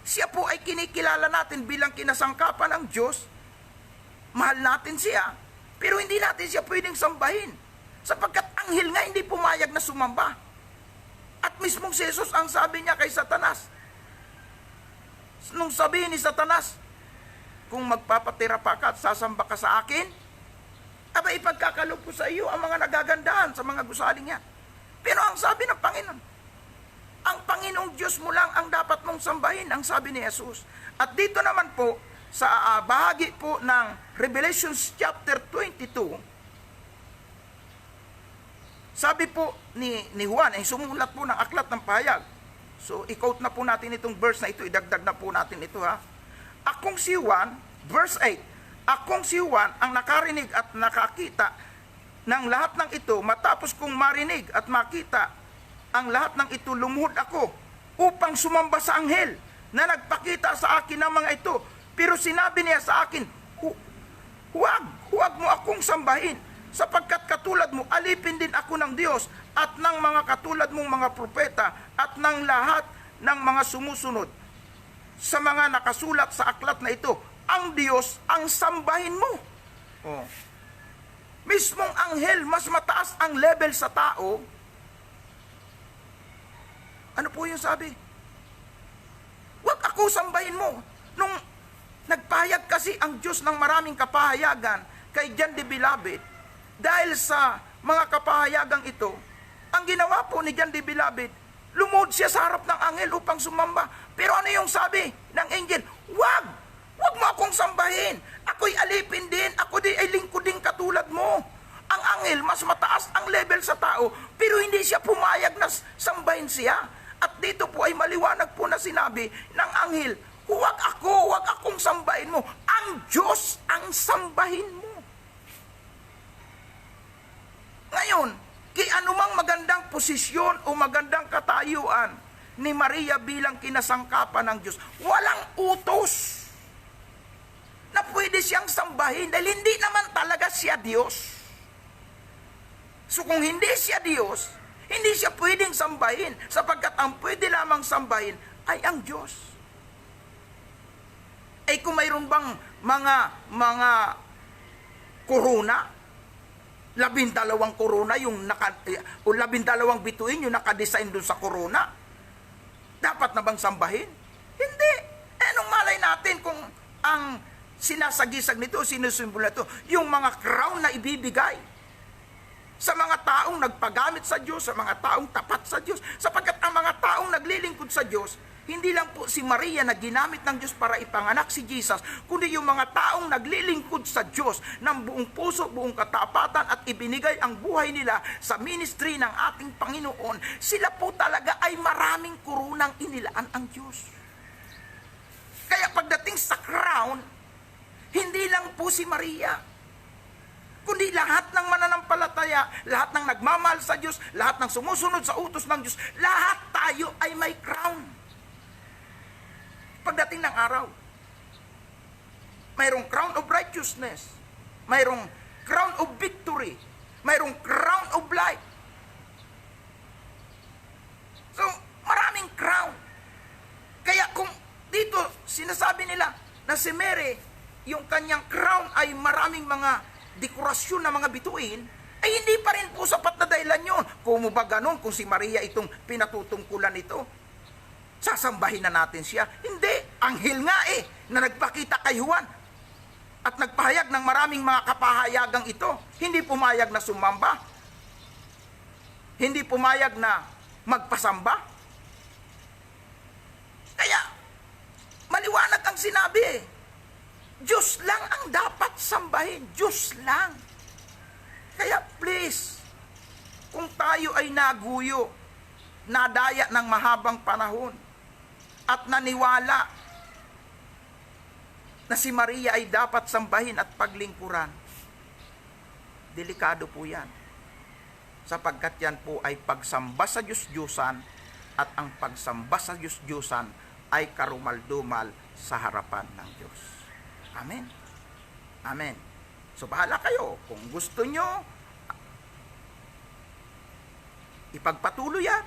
Siya po ay kinikilala natin bilang kinasangkapan ng Diyos. Mahal natin siya, pero hindi natin siya pwedeng sambahin, sapagkat anghel nga hindi pumayag na sumamba. At mismong si Jesus ang sabi niya kay Satanas, nung sabihin ni Satanas, kung magpapatira pa ka at sasamba ka sa akin, ipagkakaloob ko sa iyo ang mga nagagandahan sa mga gusaling niya. Pero ang sabi ng Panginoon, ang Panginoong Diyos mo lang ang dapat mong sambahin, ang sabi ni Jesus. At dito naman po, sa bahagi po ng Revelation chapter 22, sabi po ni Juan, sumulat po ng aklat ng pahayag. So, i-quote na po natin itong verse na ito, idagdag na po natin ito Akong si Juan, verse 8, Akong si Juan ang nakarinig at nakakita ng lahat ng ito. Matapos kong marinig at makita ang lahat ng ito, lumuhod ako upang sumamba sa anghel na nagpakita sa akin ng mga ito. Pero sinabi niya sa akin, huwag mo akong sambahin, sapagkat katulad mo, alipin din ako ng Diyos at ng mga katulad mong mga propeta at ng lahat ng mga sumusunod sa mga nakasulat sa aklat na ito. Ang Diyos ang sambahin mo. Oh. Mismong anghel, mas mataas ang level sa tao. Ano po yung sabi? Huwag ako sambahin mo. Nung nagpahayag kasi ang Diyos ng maraming kapahayagan kay John the Beloved, dahil sa mga kapahayagang ito, ang ginawa po ni John the Beloved, lumuhod siya sa harap ng anghel upang sumamba. Pero ano yung sabi ng angel? Huwag mo akong sambahin. Ako'y alipin din. Ako di ay lingkod din katulad mo. Ang anghel, mas mataas ang level sa tao, pero hindi siya pumayag na sambahin siya. At dito po ay maliwanag po na sinabi ng anghel, huwag akong sambahin mo. Ang Diyos ang sambahin mo. Ngayon, kay anumang magandang posisyon o magandang katayuan ni Maria bilang kinasangkapan ng Diyos, walang utos na pwede siyang sambahin dahil hindi naman talaga siya Diyos. So kung hindi siya Diyos, hindi siya pwedeng sambahin sapagkat ang pwede lamang sambahin ay ang Diyos. Eh kung mayroon bang mga korona, 12 korona yung o 12 bituin yung nakadesign doon sa korona, dapat na bang sambahin? Hindi. Anong malay natin kung ang sinasagisag nito, sinusimbolo nito, yung mga crown na ibibigay sa mga taong nagpagamit sa Diyos, sa mga taong tapat sa Diyos, sapagkat ang mga taong naglilingkod sa Diyos, hindi lang po si Maria na ginamit ng Diyos para ipanganak si Jesus, kundi yung mga taong naglilingkod sa Diyos ng buong puso, buong katapatan at ibinigay ang buhay nila sa ministry ng ating Panginoon, sila po talaga ay maraming kurunang inilaan ang Diyos. Kaya pagdating sa crown, hindi lang po si Maria, kundi lahat ng mananampalataya, lahat ng nagmamahal sa Diyos, lahat ng sumusunod sa utos ng Diyos, lahat tayo ay may crown. Pagdating ng araw, mayroong crown of righteousness, mayroong crown of victory, mayroong crown of life. So, maraming crown. Kaya kung dito sinasabi nila na si Mary, yung kanyang crown ay maraming mga dekorasyon na mga bituin, ay hindi pa rin po sapat na dahilan yun. Kung mo ba ganun, kung si Maria itong pinatutungkulan ito, sasambahin na natin siya? Hindi. Anghel nga na nagpakita kay Juan at nagpahayag ng maraming mga kapahayagang ito. Hindi pumayag na sumamba. Hindi pumayag na magpasamba. Kaya, maliwanag ang sinabi Diyos lang ang dapat sambahin. Diyos lang. Kaya please, kung tayo ay naguyo, nadaya ng mahabang panahon, at naniwala na si Maria ay dapat sambahin at paglingkuran, delikado po yan. Sapagkat yan po ay pagsamba sa Diyos-Diyusan, at ang pagsamba sa Diyos-Diyusan ay karumal-dumal sa harapan ng Diyos. Amen. Amen. So bahala kayo. Kung gusto nyo ipagpatuloy yan,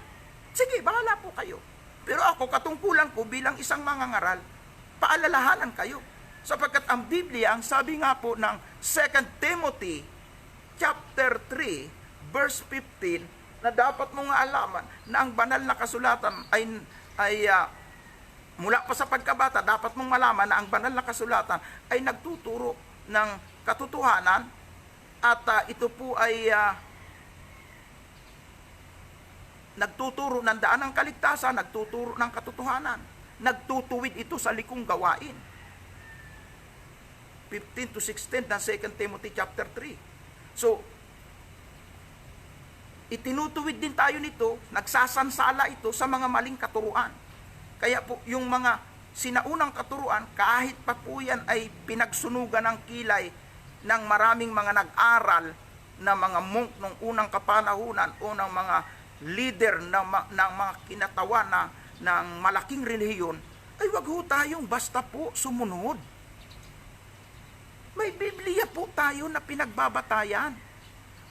sige, bahala po kayo. Pero ako, katungkulan ko bilang isang mangangaral, paalalahanan kayo. Sapagkat ang Biblia, ang sabi nga po ng 2 Timothy chapter 3, verse 15, na dapat mong alaman na ang banal na kasulatan ay mula pa sa pagkabata, dapat mong malaman na ang banal na kasulatan ay nagtuturo ng katotohanan at ito po ay nagtuturo ng daan ng kaligtasan, nagtuturo ng katotohanan, nagtutuwid ito sa likong gawain. 15 to 16 ng 2 Timothy chapter 3. So, itinutuwid din tayo nito, nagsasansala ito sa mga maling katuruan. Kaya po, yung mga sinaunang katuruan, kahit pa po yan ay pinagsunugan ng kilay ng maraming mga nag-aral na mga monk nung unang kapanahunan o ng mga leader ng mga kinatawan ng malaking relihiyon, ay wag ho tayong basta po sumunod. May Biblia po tayo na pinagbabatayan.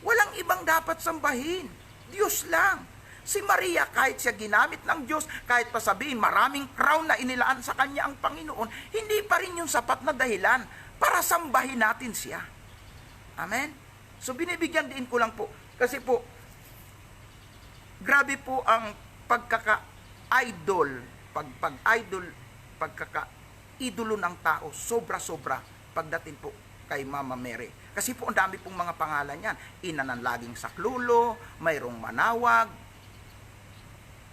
Walang ibang dapat sambahin. Diyos lang. Si Maria, kahit siya ginamit ng Diyos, kahit pa sabihin maraming crown na inilaan sa kanya ang Panginoon, hindi pa rin yung sapat na dahilan para sambahin natin siya. Amen? So binibigyan din ko lang po. Kasi po, grabe po ang pagkaka-idol, pagkaka-idolo ng tao, sobra-sobra pagdating po kay Mama Mary. Kasi po ang dami pong mga pangalan yan. Ina ng laging saklulo, mayroong manawag,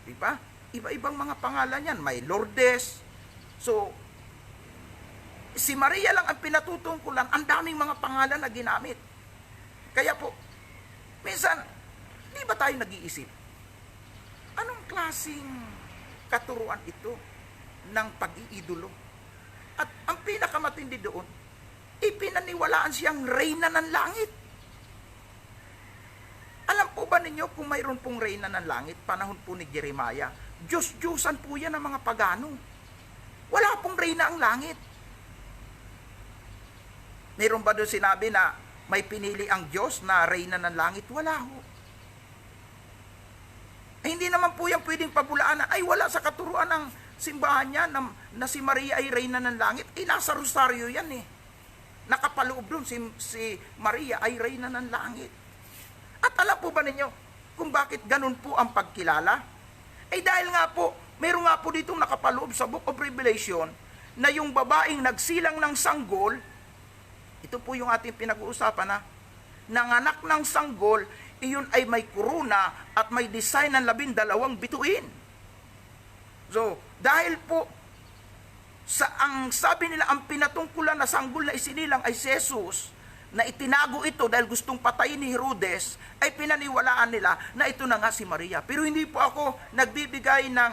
diba? Iba-ibang mga pangalan yan. May Lourdes. So, si Maria lang ang pinatutungkulan, ang daming mga pangalan na ginamit. Kaya po, minsan, di ba tayo nag-iisip? Anong klaseng katuruan ito ng pag-iidolo? At ang pinakamatindi doon, ipinaniwalaan siyang reyna ng langit. Alam po ba ninyo kung mayroon pong reyna ng langit, panahon po ni Jeremiah, Diyos-Diyosan po yan ng mga pagano. Wala pong reyna ang langit. Mayroon ba doon sinabi na may pinili ang Diyos na reyna ng langit? Wala ho. Ay, hindi naman po yan pwedeng pabulaan na, ay wala sa katuruan ng simbahan niya na si Maria ay reyna ng langit. Eh, nasa rosaryo yan eh. Nakapaloob doon si Maria ay reyna ng langit. At alam po ba ninyo kung bakit ganun po ang pagkilala? Eh dahil nga po, meron nga po ditong nakapaloob sa Book of Revelation na yung babaeng nagsilang ng sanggol, ito po yung ating pinag-uusapan na, nanganak ng sanggol, iyon ay may kuruna at may design ng 12 bituin. So, dahil po ang sabi nila, ang pinatungkulan na sanggol na isinilang ay si Jesus, na itinago ito dahil gustong patayin ni Herodes, ay pinaniwalaan nila na ito na nga si Maria. Pero hindi po ako nagbibigay ng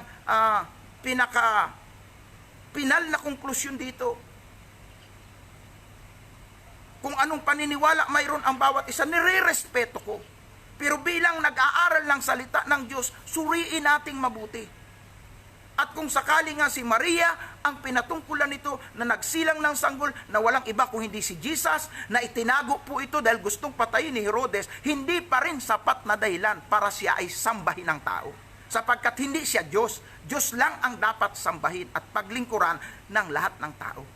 pinal na konklusyon dito. Kung anong paniniwala mayroon ang bawat isa, nire-respeto ko. Pero bilang nag-aaral ng salita ng Diyos, suriin nating mabuti. At kung sakali nga si Maria ang pinatungkulan nito na nagsilang ng sanggol na walang iba kung hindi si Jesus, na itinago po ito dahil gustong patayin ni Herodes, hindi pa rin sapat na dahilan para siya ay sambahin ng tao. Sapagkat hindi siya Diyos. Diyos lang ang dapat sambahin at paglingkuran ng lahat ng tao.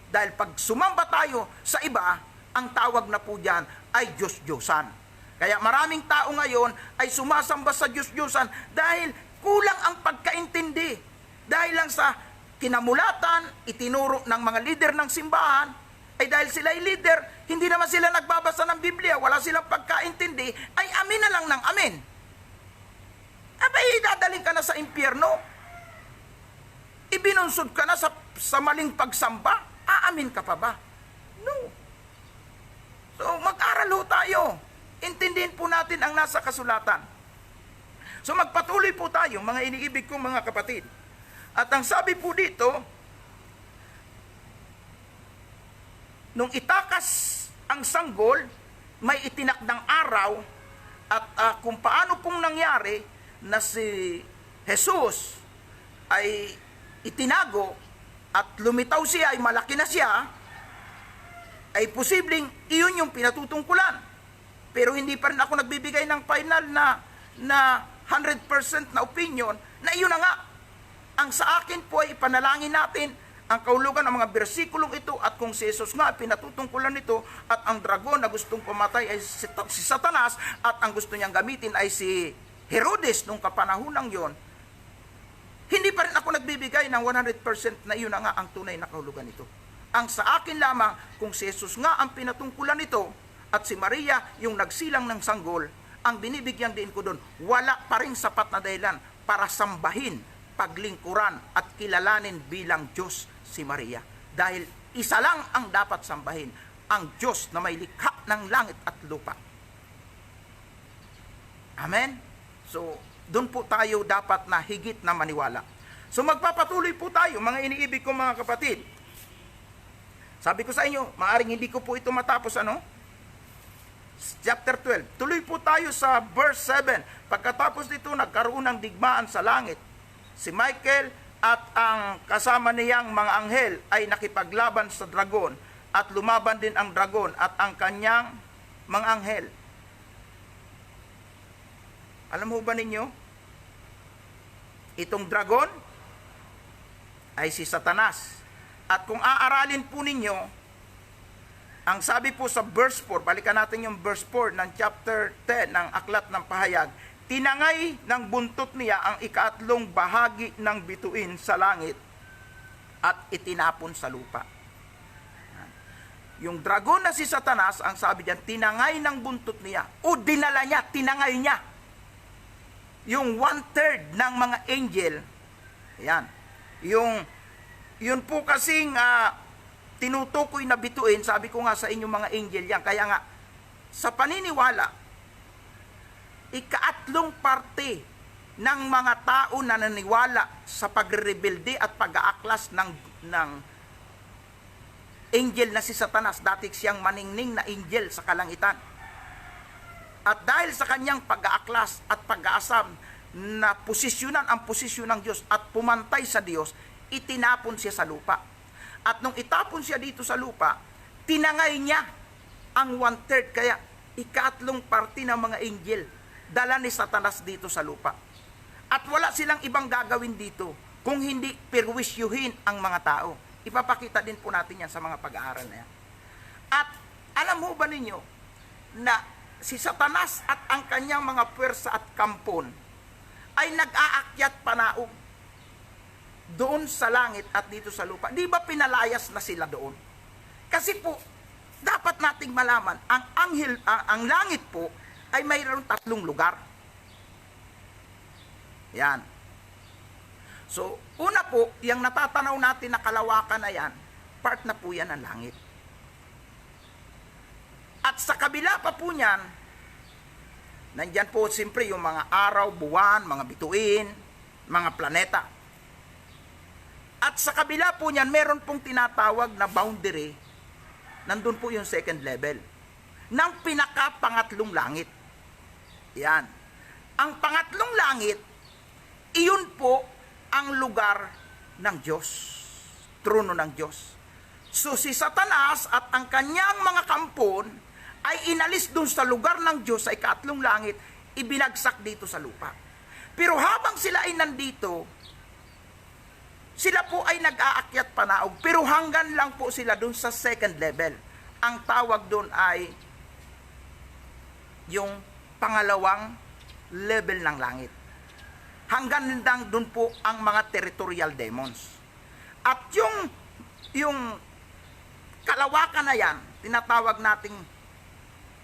Dahil pag sumamba tayo sa iba, ang tawag na po dyan ay Diyos-Diyosan. Kaya maraming tao ngayon ay sumasamba sa Diyos-Diyosan dahil kulang ang pagkaintindi. Dahil lang sa kinamulatan, itinuro ng mga lider ng simbahan, ay dahil sila ay leader, hindi naman sila nagbabasa ng Biblia, wala silang pagkaintindi, ay amin na lang ng amin. Abay, dadaling ka na sa impyerno. Ibinunsod ka na sa maling pagsamba, aamin ka pa ba? No. So, mag-aral ho tayo. Intindihin po natin ang nasa kasulatan. So magpatuloy po tayo, mga iniibig kong mga kapatid. At ang sabi po dito, nung itakas ang sanggol, may itinakdang araw, at kung paano pong nangyari na si Jesus ay itinago at lumitaw siya, ay malaki na siya, ay posibleng iyon yung pinatutungkulan. Pero hindi pa rin ako nagbibigay ng final na 100% na opinion na iyon na nga. Ang sa akin po ay ipanalangin natin ang kahulugan ng mga bersikulong ito, at kung si Jesus nga pinatutungkulan nito, at ang dragon na gustong pumatay ay si Satanas, at ang gusto niyang gamitin ay si Herodes nung kapanahonang yon, hindi pa rin ako nagbibigay ng 100% na iyon na nga ang tunay na kahulugan nito. Ang sa akin lamang, kung si Jesus nga ang pinatungkulan nito at si Maria yung nagsilang ng sanggol, ang binibigyan din ko doon, wala pa rin sapat na dahilan para sambahin, paglingkuran at kilalanin bilang Diyos si Maria. Dahil isa lang ang dapat sambahin, ang Diyos na may likha ng langit at lupa. Amen? So, doon po tayo dapat na higit na maniwala. So magpapatuloy po tayo, mga iniibig kong mga kapatid. Sabi ko sa inyo, maaring hindi ko po ito matapos, chapter 12. Tuloy po tayo sa verse 7. Pagkatapos nito, nagkaroon ng digmaan sa langit. Si Michael at ang kasama niyang mga anghel ay nakipaglaban sa dragon, at lumaban din ang dragon at ang kanyang mga anghel. Alam mo ba ninyo? Itong dragon ay si Satanas. At kung aaralin po ninyo, ang sabi po sa verse 4, balikan natin yung verse 4 ng chapter 10 ng Aklat ng Pahayag, tinangay ng buntot niya ang ikatlong bahagi ng bituin sa langit at itinapon sa lupa. Yung dragon na si Satanas, ang sabi diyan, tinangay ng buntot niya o dinala niya, tinangay niya. Yung 1/3 ng mga angel, yan, yun po kasing tinutukoy na bituin, sabi ko nga sa inyo mga angel yan. Kaya nga, sa paniniwala, ikaatlong parte ng mga tao na naniwala sa pagre-rebelde at pag-aaklas ng angel na si Satanas, dati siyang maningning na angel sa kalangitan. At dahil sa kanyang pag-aaklas at pag-aasam na posisyonan ang posisyon ng Diyos at pumantay sa Diyos, itinapon siya sa lupa. At nung itapon siya dito sa lupa, tinangay niya ang 1/3, kaya ikatlong parte ng mga angel, dala ni Satanas dito sa lupa. At wala silang ibang gagawin dito, kung hindi perwisyuhin ang mga tao. Ipapakita din po natin yan sa mga pag-aaral na yan. At alam mo ba ninyo, na si Satanas at ang kanyang mga puwersa at kampon, ay nag-aakyat panaog doon sa langit at dito sa lupa. Di ba pinalayas na sila doon? Kasi po, dapat nating malaman, ang langit po ay mayroong 3 lugar. Yan. So, una po, yung natatanaw natin na kalawakan na yan, part na po yan ng langit. At sa kabila pa po niyan, nandyan po siyempre yung mga araw, buwan, mga bituin, mga planeta. At sa kabila po niyan, meron pong tinatawag na boundary. Nandun po yung 2nd level ng pinaka-pangatlong langit. Yan. Ang pangatlong langit, iyon po ang lugar ng Diyos. Trono ng Diyos. So si Satanas at ang kanyang mga kampon ay inalis dun sa lugar ng Diyos sa ikatlong langit, ibinagsak dito sa lupa. Pero habang sila ay nandito, sila po ay nag-aakyat panaog, pero hanggang lang po sila dun sa 2nd level. Ang tawag dun ay yung pangalawang level ng langit. Hanggang lang dun po ang mga territorial demons. At yung kalawakan na yan, tinatawag nating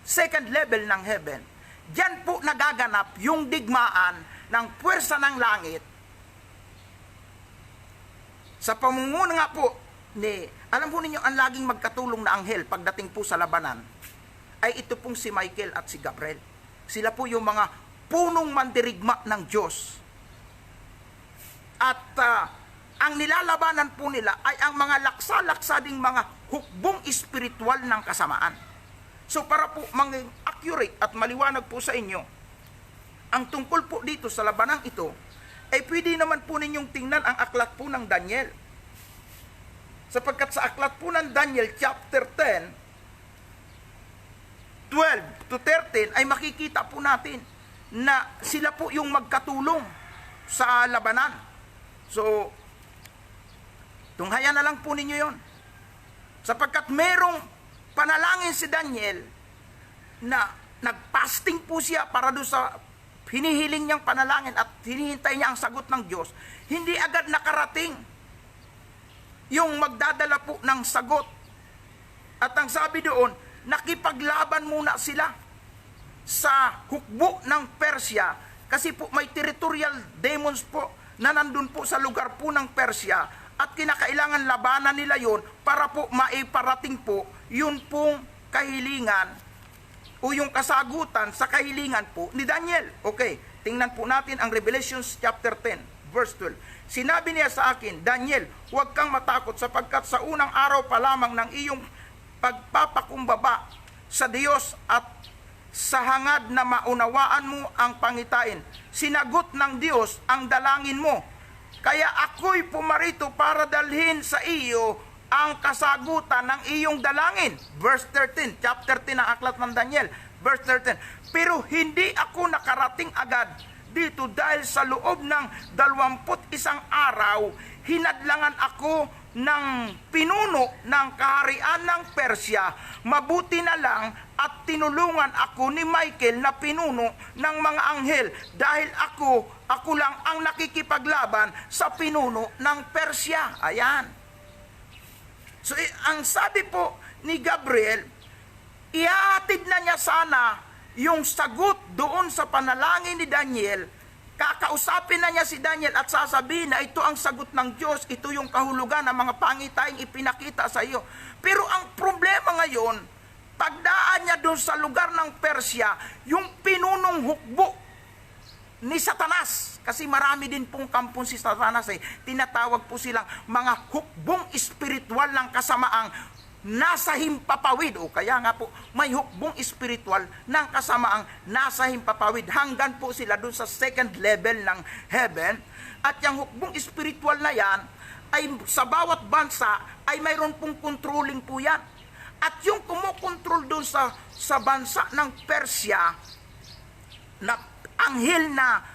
2nd level ng heaven, diyan po nagaganap yung digmaan ng puwersa ng langit sa pamumuno nga po ni, alam po ninyo, ang laging magkatulong na anghel pagdating po sa labanan ay ito pong si Michael at si Gabriel. Sila po yung mga punong mandirigma ng Diyos. At ang nilalabanan po nila ay ang mga laksa-laksa ding mga hukbong espiritual ng kasamaan. So para po maging accurate at maliwanag po sa inyo, ang tungkol po dito sa labanang ito, ay pwede naman po ninyong tingnan ang aklat po ng Daniel. Sapagkat sa aklat po ng Daniel chapter 10, 12 to 13, ay makikita po natin na sila po yung magkatulong sa labanan. So, tunghayan na lang po ninyo yon. Sapagkat merong panalangin si Daniel na nagpasting po siya para doon sa hinihiling niyang panalangin at hinihintay niya ang sagot ng Diyos. Hindi agad nakarating yung magdadala po ng sagot. At ang sabi doon, nakipaglaban muna sila sa hukbo ng Persya kasi po may territorial demons po na nandun po sa lugar po ng Persya at kinakailangan labanan nila yon para po maiparating po yun pong kahilingan o yung kasagutan sa kahilingan po ni Daniel. Okay, tingnan po natin ang Revelation chapter 10, verse 12. Sinabi niya sa akin, Daniel, huwag kang matakot sapagkat sa unang araw pa lamang ng iyong pagpapakumbaba sa Diyos at sa hangad na maunawaan mo ang pangitain, sinagot ng Diyos ang dalangin mo. Kaya ako'y pumarito para dalhin sa iyo ang kasagutan ng iyong dalangin. Verse 13, chapter 10 ng aklat ng Daniel, verse 13. Pero hindi ako nakarating agad dito dahil sa loob ng 21 araw, hinadlangan ako ng pinuno ng kaharian ng Persya. Mabuti na lang at tinulungan ako ni Michael na pinuno ng mga anghel dahil ako lang ang nakikipaglaban sa pinuno ng Persya. Ayan. So, ang sabi po ni Gabriel, ihatid na niya sana yung sagot doon sa panalangin ni Daniel. Kakausapin na niya si Daniel at sasabihin na ito ang sagot ng Diyos, ito yung kahulugan ng mga pangitayang ipinakita sa iyo. Pero ang problema ngayon, pagdaan niya doon sa lugar ng Persya, yung pinunong hukbo ni Satanas, kasi marami din pong kampon si Satanas, tinatawag po silang mga hukbong espiritual ng kasamaang nasa himpapawid, o kaya nga po may hukbong espiritual ng kasamaang nasa himpapawid, hanggang po sila doon sa second level ng heaven. At yung hukbong espiritual na yan ay sa bawat bansa ay mayroon pong controlling po yan. At yung kumukontrol doon sa bansa ng Persya na anghel na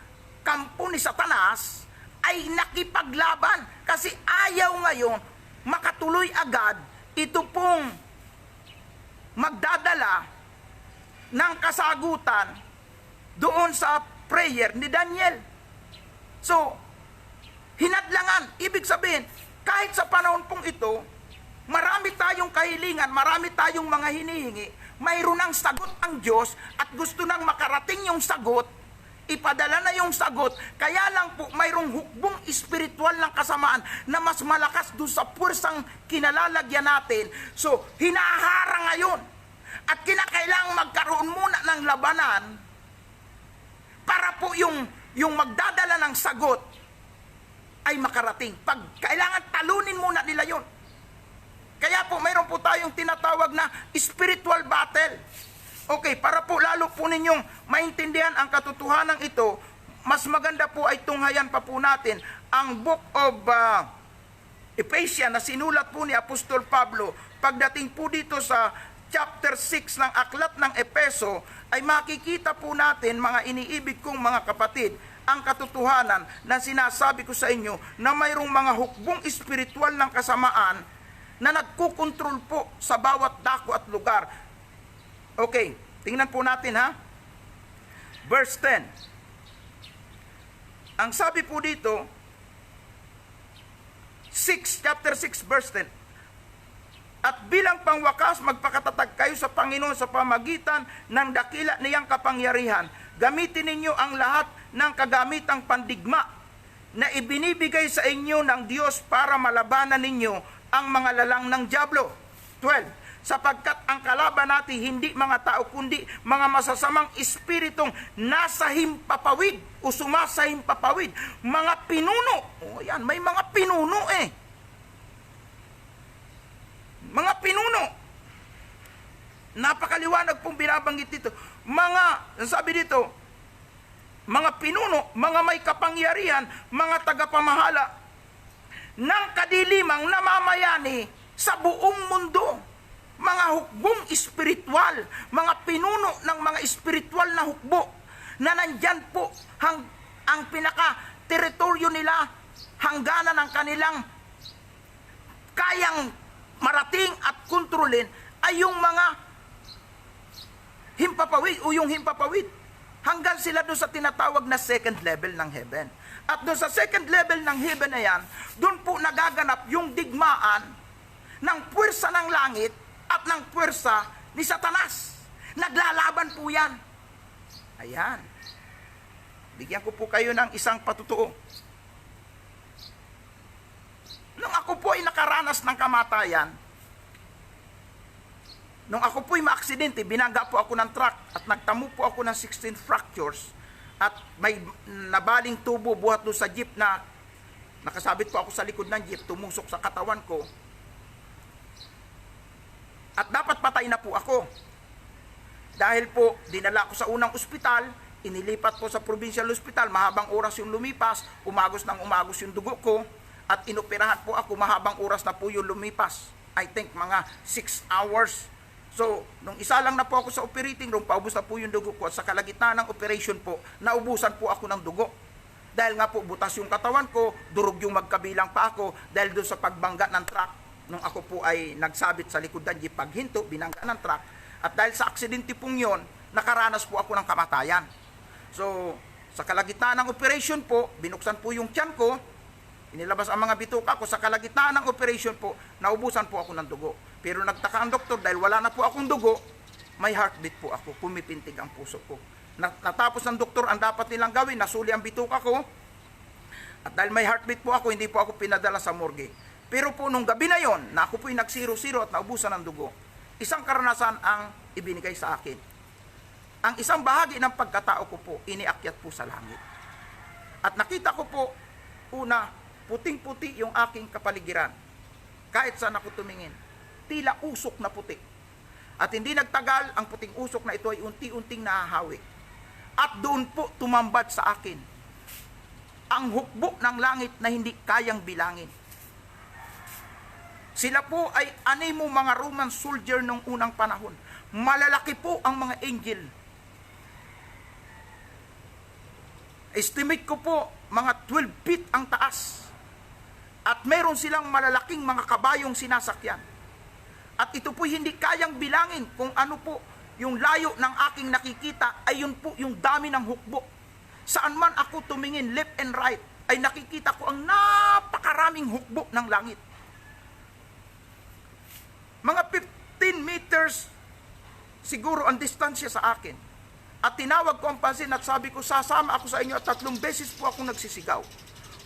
kampo ni Satanas ay nakipaglaban kasi ayaw ngayon makatuloy agad ito pong magdadala ng kasagutan doon sa prayer ni Daniel. So, hinadlangan. Ibig sabihin, kahit sa panahon pong ito, marami tayong kahilingan, marami tayong mga hinihingi, mayroon ang sagot ang Diyos at gusto nang makarating yung sagot, ipadala na yung sagot, kaya lang po mayroong hukbong espiritual ng kasamaan na mas malakas doon sa puwersang kinalalagyan natin. So, hinaharang ngayon at kinakailangang magkaroon muna ng labanan para po yung magdadala ng sagot ay makarating. Pag kailangan talunin muna nila yon. Kaya po mayroon po tayong tinatawag na spiritual battle. Okay, para po lalo po ninyong maintindihan ang katotohanan ito, mas maganda po ay tunghayan pa po natin ang book of Ephesians na sinulat po ni Apostol Pablo. Pagdating po dito sa chapter 6 ng aklat ng Epeso, ay makikita po natin, mga iniibig kong mga kapatid, ang katotohanan na sinasabi ko sa inyo na mayroong mga hukbong espiritual ng kasamaan na nagkukontrol po sa bawat dako at lugar. Okay, tingnan po natin ha. Verse 10. Ang sabi po dito, chapter 6 verse 10. At bilang pangwakas, magpakatatag kayo sa Panginoon sa pamagitan ng dakila niyang kapangyarihan. Gamitin ninyo ang lahat ng kagamitang pandigma na ibinibigay sa inyo ng Diyos para malabanan ninyo ang mga lalang ng dyablo. 12. Sapagkat ang kalaban natin hindi mga tao kundi mga masasamang espiritong nasa himpapawid o sumasa himpapawid, mga pinuno. O yan, may mga pinuno Mga pinuno. Napakaliwanag pong binabanggit dito. Sabi dito, mga pinuno, mga may kapangyarihan, mga tagapamahala ng kadilimang namamayani sa buong mundo. Mga hukbong espiritual, mga pinuno ng mga espiritual na hukbo na nandyan po ang pinaka-teritoryo nila, hangganan ng kanilang kayang marating at kontrolin ay yung mga himpapawid o yung himpapawid. Hanggang sila doon sa tinatawag na second level ng heaven. At doon sa second level ng heaven na yan, doon po nagaganap yung digmaan ng puwersa ng langit at ng puwersa ni Satanas. Naglalaban po yan. Ayan. Bigyan ko po kayo ng isang patutuo. Nung ako po ay nakaranas ng kamatayan, nung ako po ay maaksidente, binangga po ako ng truck at nagtamo po ako ng 16 fractures. at may nabaling tubo buhat doon sa jeep na nakasabit po ako sa likod ng jeep, tumusok sa katawan ko. At dapat patay na po ako. Dahil po, dinala ko sa unang ospital, inilipat po sa provincial hospital, mahabang oras yung lumipas, umagos ng umagos yung dugo ko, at inoperahan po ako, mahabang oras na po yung lumipas. I think mga 6 hours. So, nung isa lang na po ako sa operating room, paubos na po yung dugo ko, at sa kalagitnaan ng operation po, naubusan po ako ng dugo. Dahil nga po, butas yung katawan ko, durog yung magkabilang pa ako, dahil doon sa pagbangga ng truck, nung ako po ay nagsabit sa likod ng jeep, paghinto, binangga ng truck, at dahil sa aksidente pong yon, nakaranas po ako ng kamatayan. So, sa kalagitnaan ng operation po, binuksan po yung tiyan ko, inilabas ang mga bituka ko, sa kalagitnaan ng operation po, naubusan po ako ng dugo. Pero nagtaka ang doktor, dahil wala na po akong dugo, may heartbeat po ako, pumipintig ang puso ko. Natapos ng doktor ang dapat nilang gawin, nasuli ang bituka ko, at dahil may heartbeat po ako, hindi po ako pinadala sa morgue. Pero po nung gabi na yon, na ako po'y nagsiro-siro at naubusan ng dugo, isang karanasan ang ibinigay sa akin. Ang isang bahagi ng pagkatao ko po, iniakyat po sa langit. At nakita ko po, una, puting-puti yung aking kapaligiran. Kahit saan ako tumingin, tila usok na puti. At hindi nagtagal, ang puting usok na ito ay unti-unting nahahawi. At doon po tumambad sa akin ang hukbo ng langit na hindi kayang bilangin. Sila po ay animo mga Roman soldier nung unang panahon. Malalaki po ang mga angel. Estimate ko po, mga 12 feet ang taas. At meron silang malalaking mga kabayong sinasakyan. At ito po hindi kayang bilangin kung ano po yung layo ng aking nakikita, ay yun po yung dami ng hukbo. Saan man ako tumingin, left and right, ay nakikita ko ang napakaraming hukbo ng langit. Mga 15 meters siguro ang distansya sa akin. At tinawag ko ang pansin at sabi ko, sasama ako sa inyo, at 3 beses po akong nagsisigaw.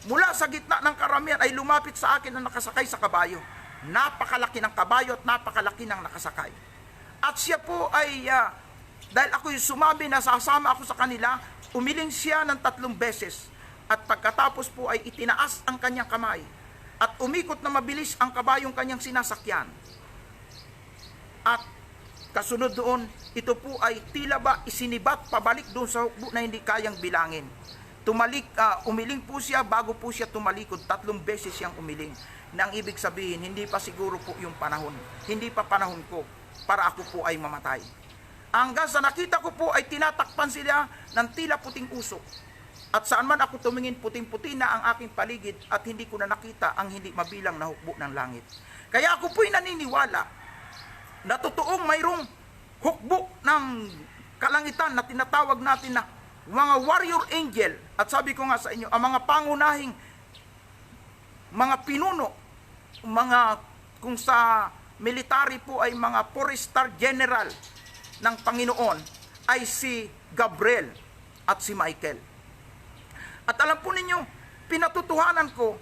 Mula sa gitna ng karamihan ay lumapit sa akin ang nakasakay sa kabayo. Napakalaki ng kabayo at napakalaki ng nakasakay. At siya po ay, dahil ako yung sumabi na sasama ako sa kanila, umiling siya ng 3 beses. At pagkatapos po ay itinaas ang kanyang kamay. At umikot na mabilis ang kabayong kanyang sinasakyan. At kasunod doon, ito po ay tila ba isinibat pabalik doon sa hukbo na hindi kayang bilangin. Umiling po siya bago po siya tumalikod. 3 beses siyang umiling. Nang ibig sabihin, hindi pa siguro po yung panahon. Hindi pa panahon ko para ako po ay mamatay. Hanggang sa nakita ko po ay tinatakpan sila ng tila puting usok. At saan man ako tumingin, puting-puti na ang aking paligid at hindi ko na nakita ang hindi mabilang na hukbo ng langit. Kaya ako po'y naniniwala na totoong mayroong hukbo ng kalangitan na tinatawag natin na mga warrior angel. At sabi ko nga sa inyo, ang mga pangunahing mga pinuno, mga kung sa military po ay mga 4-star general ng Panginoon, ay si Gabriel at si Michael. At alam po ninyo, pinatutuhanan ko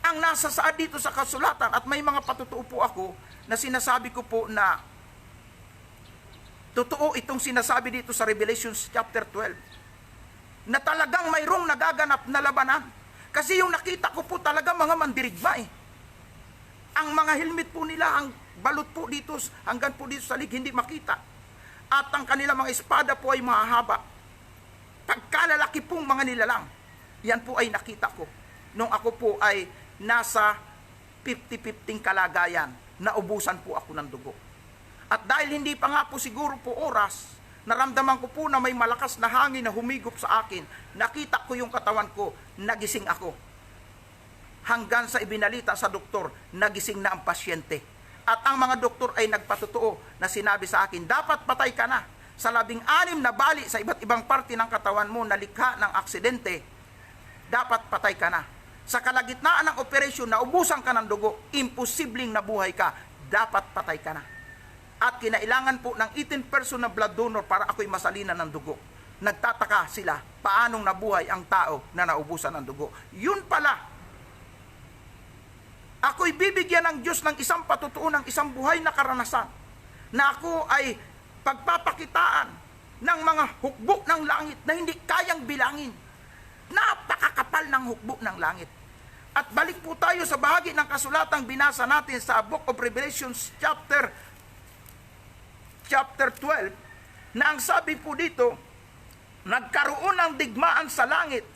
ang nasa saad dito sa kasulatan, at may mga patutuo po ako na sinasabi ko po na totoo itong sinasabi dito sa Revelation chapter 12 na talagang mayroong nagaganap na labanan. Kasi yung nakita ko po talaga mga mandirigma eh. Ang mga helmet po nila, ang balot po dito, hanggang po dito sa lig, hindi makita. At ang kanilang mga espada po ay mahahaba. Pagkalalaki pong mga nilalang, yan po ay nakita ko. Nung ako po ay nasa 50-50 kalagayan, naubusan po ako ng dugo. At dahil hindi pa nga po siguro po oras, naramdaman ko po na may malakas na hangin na humigop sa akin. Nakita ko yung katawan ko, nagising ako. Hanggang sa ibinalita sa doktor, nagising na ang pasyente. At ang mga doktor ay nagpatotoo na sinabi sa akin, dapat patay ka na. Sa 16 na bali sa iba't ibang parte ng katawan mo na likha ng aksidente, dapat patay ka na. Sa kalagitnaan ng operasyon, naubusan ka ng dugo, imposibleng nabuhay ka, dapat patay ka na. At kinailangan po ng 18 person na blood donor para ako'y masalinan ng dugo. Nagtataka sila, paanong nabuhay ang tao na naubusan ng dugo. Yun pala, ako'y bibigyan ng Diyos ng isang patutuo, ng isang buhay na karanasan, na ako ay pagpapakitaan ng mga hukbo ng langit na hindi kayang bilangin. Napakakapal ng hukbo ng langit. At balik po tayo sa bahagi ng kasulatang binasa natin sa Book of Revelations chapter 12, na ang sabi po dito, nagkaroon ng digmaan sa langit.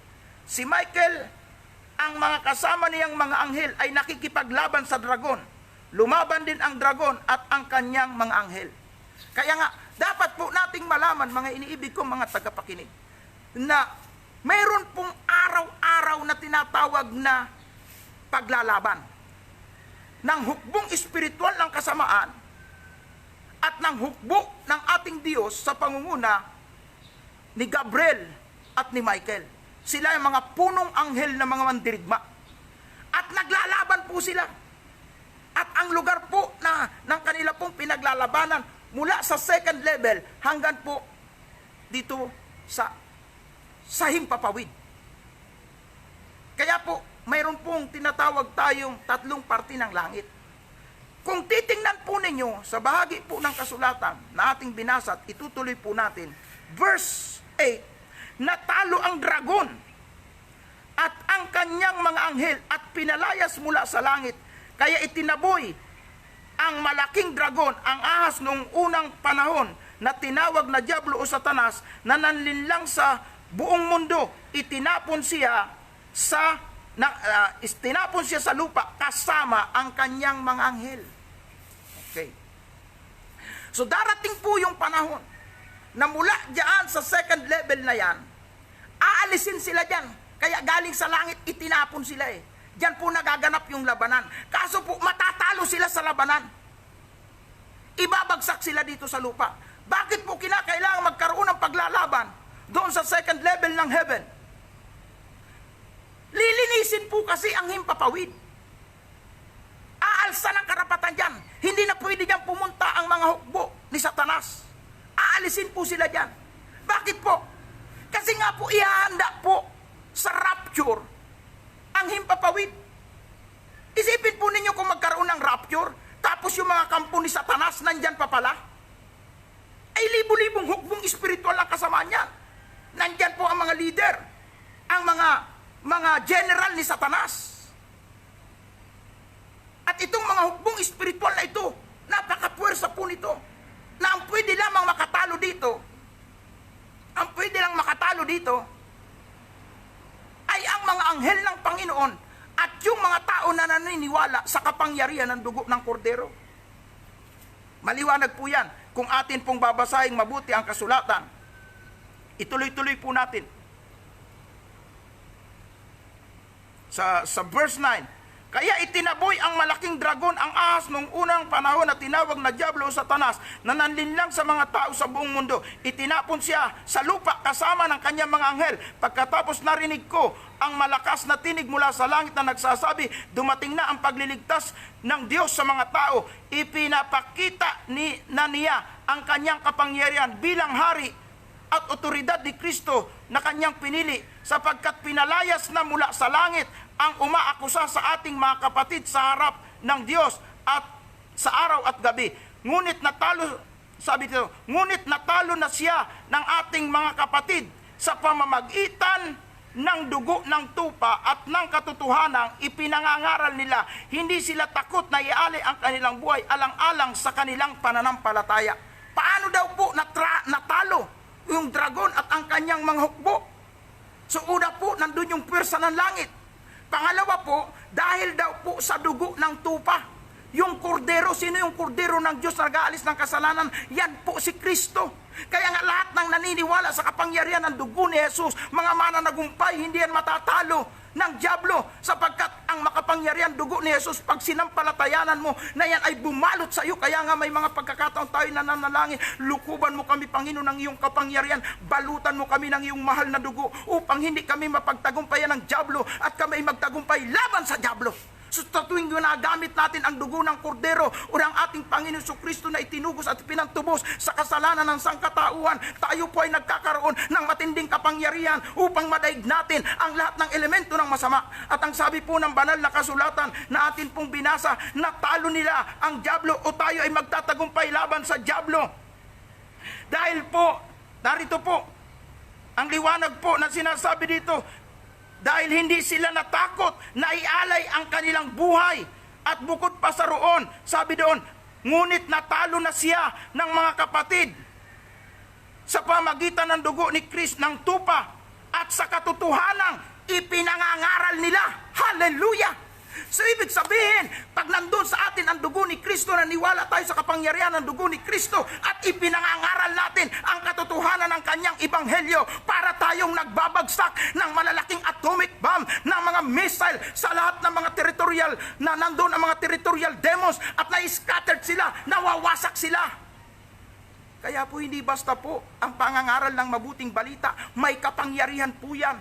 Si Michael, ang mga kasama niyang mga anghel ay nakikipaglaban sa dragon. Lumaban din ang dragon at ang kanyang mga anghel. Kaya nga, dapat po nating malaman, mga iniibig kong mga tagapakinig, na mayroon pong araw-araw na tinatawag na paglalaban ng hukbong espiritual ng kasamaan at ng hukbo ng ating Diyos sa pangunguna ni Gabriel at ni Michael. Sila yung mga punong anghel na mga mandirigma. At naglalaban po sila. At ang lugar po ng kanila pong pinaglalabanan mula sa second level hanggang po dito sa himpapawid. Kaya po, mayroon pong tinatawag tayong tatlong parte ng langit. Kung titingnan po ninyo sa bahagi po ng kasulatan na ating binasa at itutuloy po natin, verse 8, natalo ang dragon at ang kanyang mga anghel at pinalayas mula sa langit. Kaya itinaboy ang malaking dragon, ang ahas noong unang panahon na tinawag na Diablo o Satanas, na nanlinlang sa buong mundo. Itinapon siya sa lupa kasama ang kanyang mga anghel. Okay. So darating po yung panahon na mula diyan sa second level na yan, aalisin sila diyan. Kaya galing sa langit, itinapon sila eh. Diyan po nagaganap yung labanan. Kaso po, matatalo sila sa labanan. Ibabagsak sila dito sa lupa. Bakit po kinakailangan magkaroon ng paglalaban doon sa second level ng heaven? Lilinisin po kasi ang himpapawid. Aalsa ng karapatan dyan. Hindi na pwede dyan pumunta ang mga hukbo ni Satanas. Aalisin po sila dyan. Bakit po? Kasi nga po ihahanda po sa rapture ang himpapawid. Isipin po ninyo kung magkaroon ng rapture, tapos yung mga kampo ni Satanas nandyan pa pala. Ay libo-libong hukbong espiritual ang kasama niya. Nandyan po ang mga leader, ang mga general ni Satanas. At itong mga hukbong espiritual na ito, napakapuwersa po nito, na ang pwede lamang makatalo dito, ay ang mga anghel ng Panginoon at yung mga tao na naniniwala sa kapangyarihan ng dugo ng kordero. Maliwanag po yan kung atin pong babasahing mabuti ang kasulatan. Ituloy-tuloy po natin. Sa verse 9, kaya itinaboy ang malaking dragon, ang ahas noong unang panahon na tinawag na Diablo o Satanas, na nanlinlang sa mga tao sa buong mundo. Itinapon siya sa lupa kasama ng kanyang mga anghel. Pagkatapos narinig ko ang malakas na tinig mula sa langit na nagsasabi, dumating na ang pagliligtas ng Diyos sa mga tao. Ipinapakita na niya ang kanyang kapangyarihan bilang hari at otoridad ni Kristo na kanyang pinili, sapagkat pinalayas na mula sa langit ang umaakusa sa ating mga kapatid sa harap ng Diyos at sa araw at gabi. Ngunit natalo na siya ng ating mga kapatid sa pamamagitan ng dugo ng tupa at ng katotohanang ipinangangaral nila. Hindi sila takot na iali ang kanilang buhay alang-alang sa kanilang pananampalataya. Paano daw po natalo yung dragon at ang kanyang mga hukbo? So una po, nandun yung pwersa ng langit. Pangalawa po, dahil daw po sa dugo ng tupa. Yung kordero, sino yung kordero ng Diyos na nag-aalis ng kasalanan? Yan po si Kristo. Kaya nga lahat ng naniniwala sa kapangyarihan ng dugo ni Jesus, mga mananagumpay, hindi yan matatalo ng Diablo, sapagkat ang makapangyarihan dugo ni Jesus, pag sinampalatayanan mo na yan ay bumalot sa iyo. Kaya nga may mga pagkakataon tayo nananalangin, lukuban mo kami, Panginoon, ng iyong kapangyarihan, balutan mo kami ng iyong mahal na dugo, upang hindi kami mapagtagumpayan ng Diablo at kami magtagumpay laban sa Diablo. So tuwing ginagamit natin ang dugo ng kordero o ng ating Panginoon Kristo na itinugos at pinantubos sa kasalanan ng sangkatauhan, tayo po ay nagkakaroon ng matinding kapangyarihan upang madaig natin ang lahat ng elemento ng masama. At ang sabi po ng banal na kasulatan na atin pong binasa, natalo nila ang Diablo o tayo ay magtatagumpay laban sa Diablo. Dahil po Narito po, ang liwanag po na sinasabi dito, dahil hindi sila natakot na ialay ang kanilang buhay. At bukod pa sa roon, sabi doon, ngunit natalo na siya ng mga kapatid sa pamagitan ng dugo ni Kristo ng tupa at sa katotohanang ipinangangaral nila. Hallelujah! So ibig sabihin, pag nandun sa atin ang dugo ni Kristo, naniwala tayo sa kapangyarihan ng dugo ni Kristo at ipinangangaral natin ang katotohanan ng kanyang ebanghelyo, para tayong nagbabagsak ng malalaking atomic bomb, ng mga missile sa lahat ng mga territorial na nandun ang mga territorial demons at na-scattered sila, nawawasak sila. Kaya po hindi basta po ang pangangaral ng mabuting balita, may kapangyarihan po yan.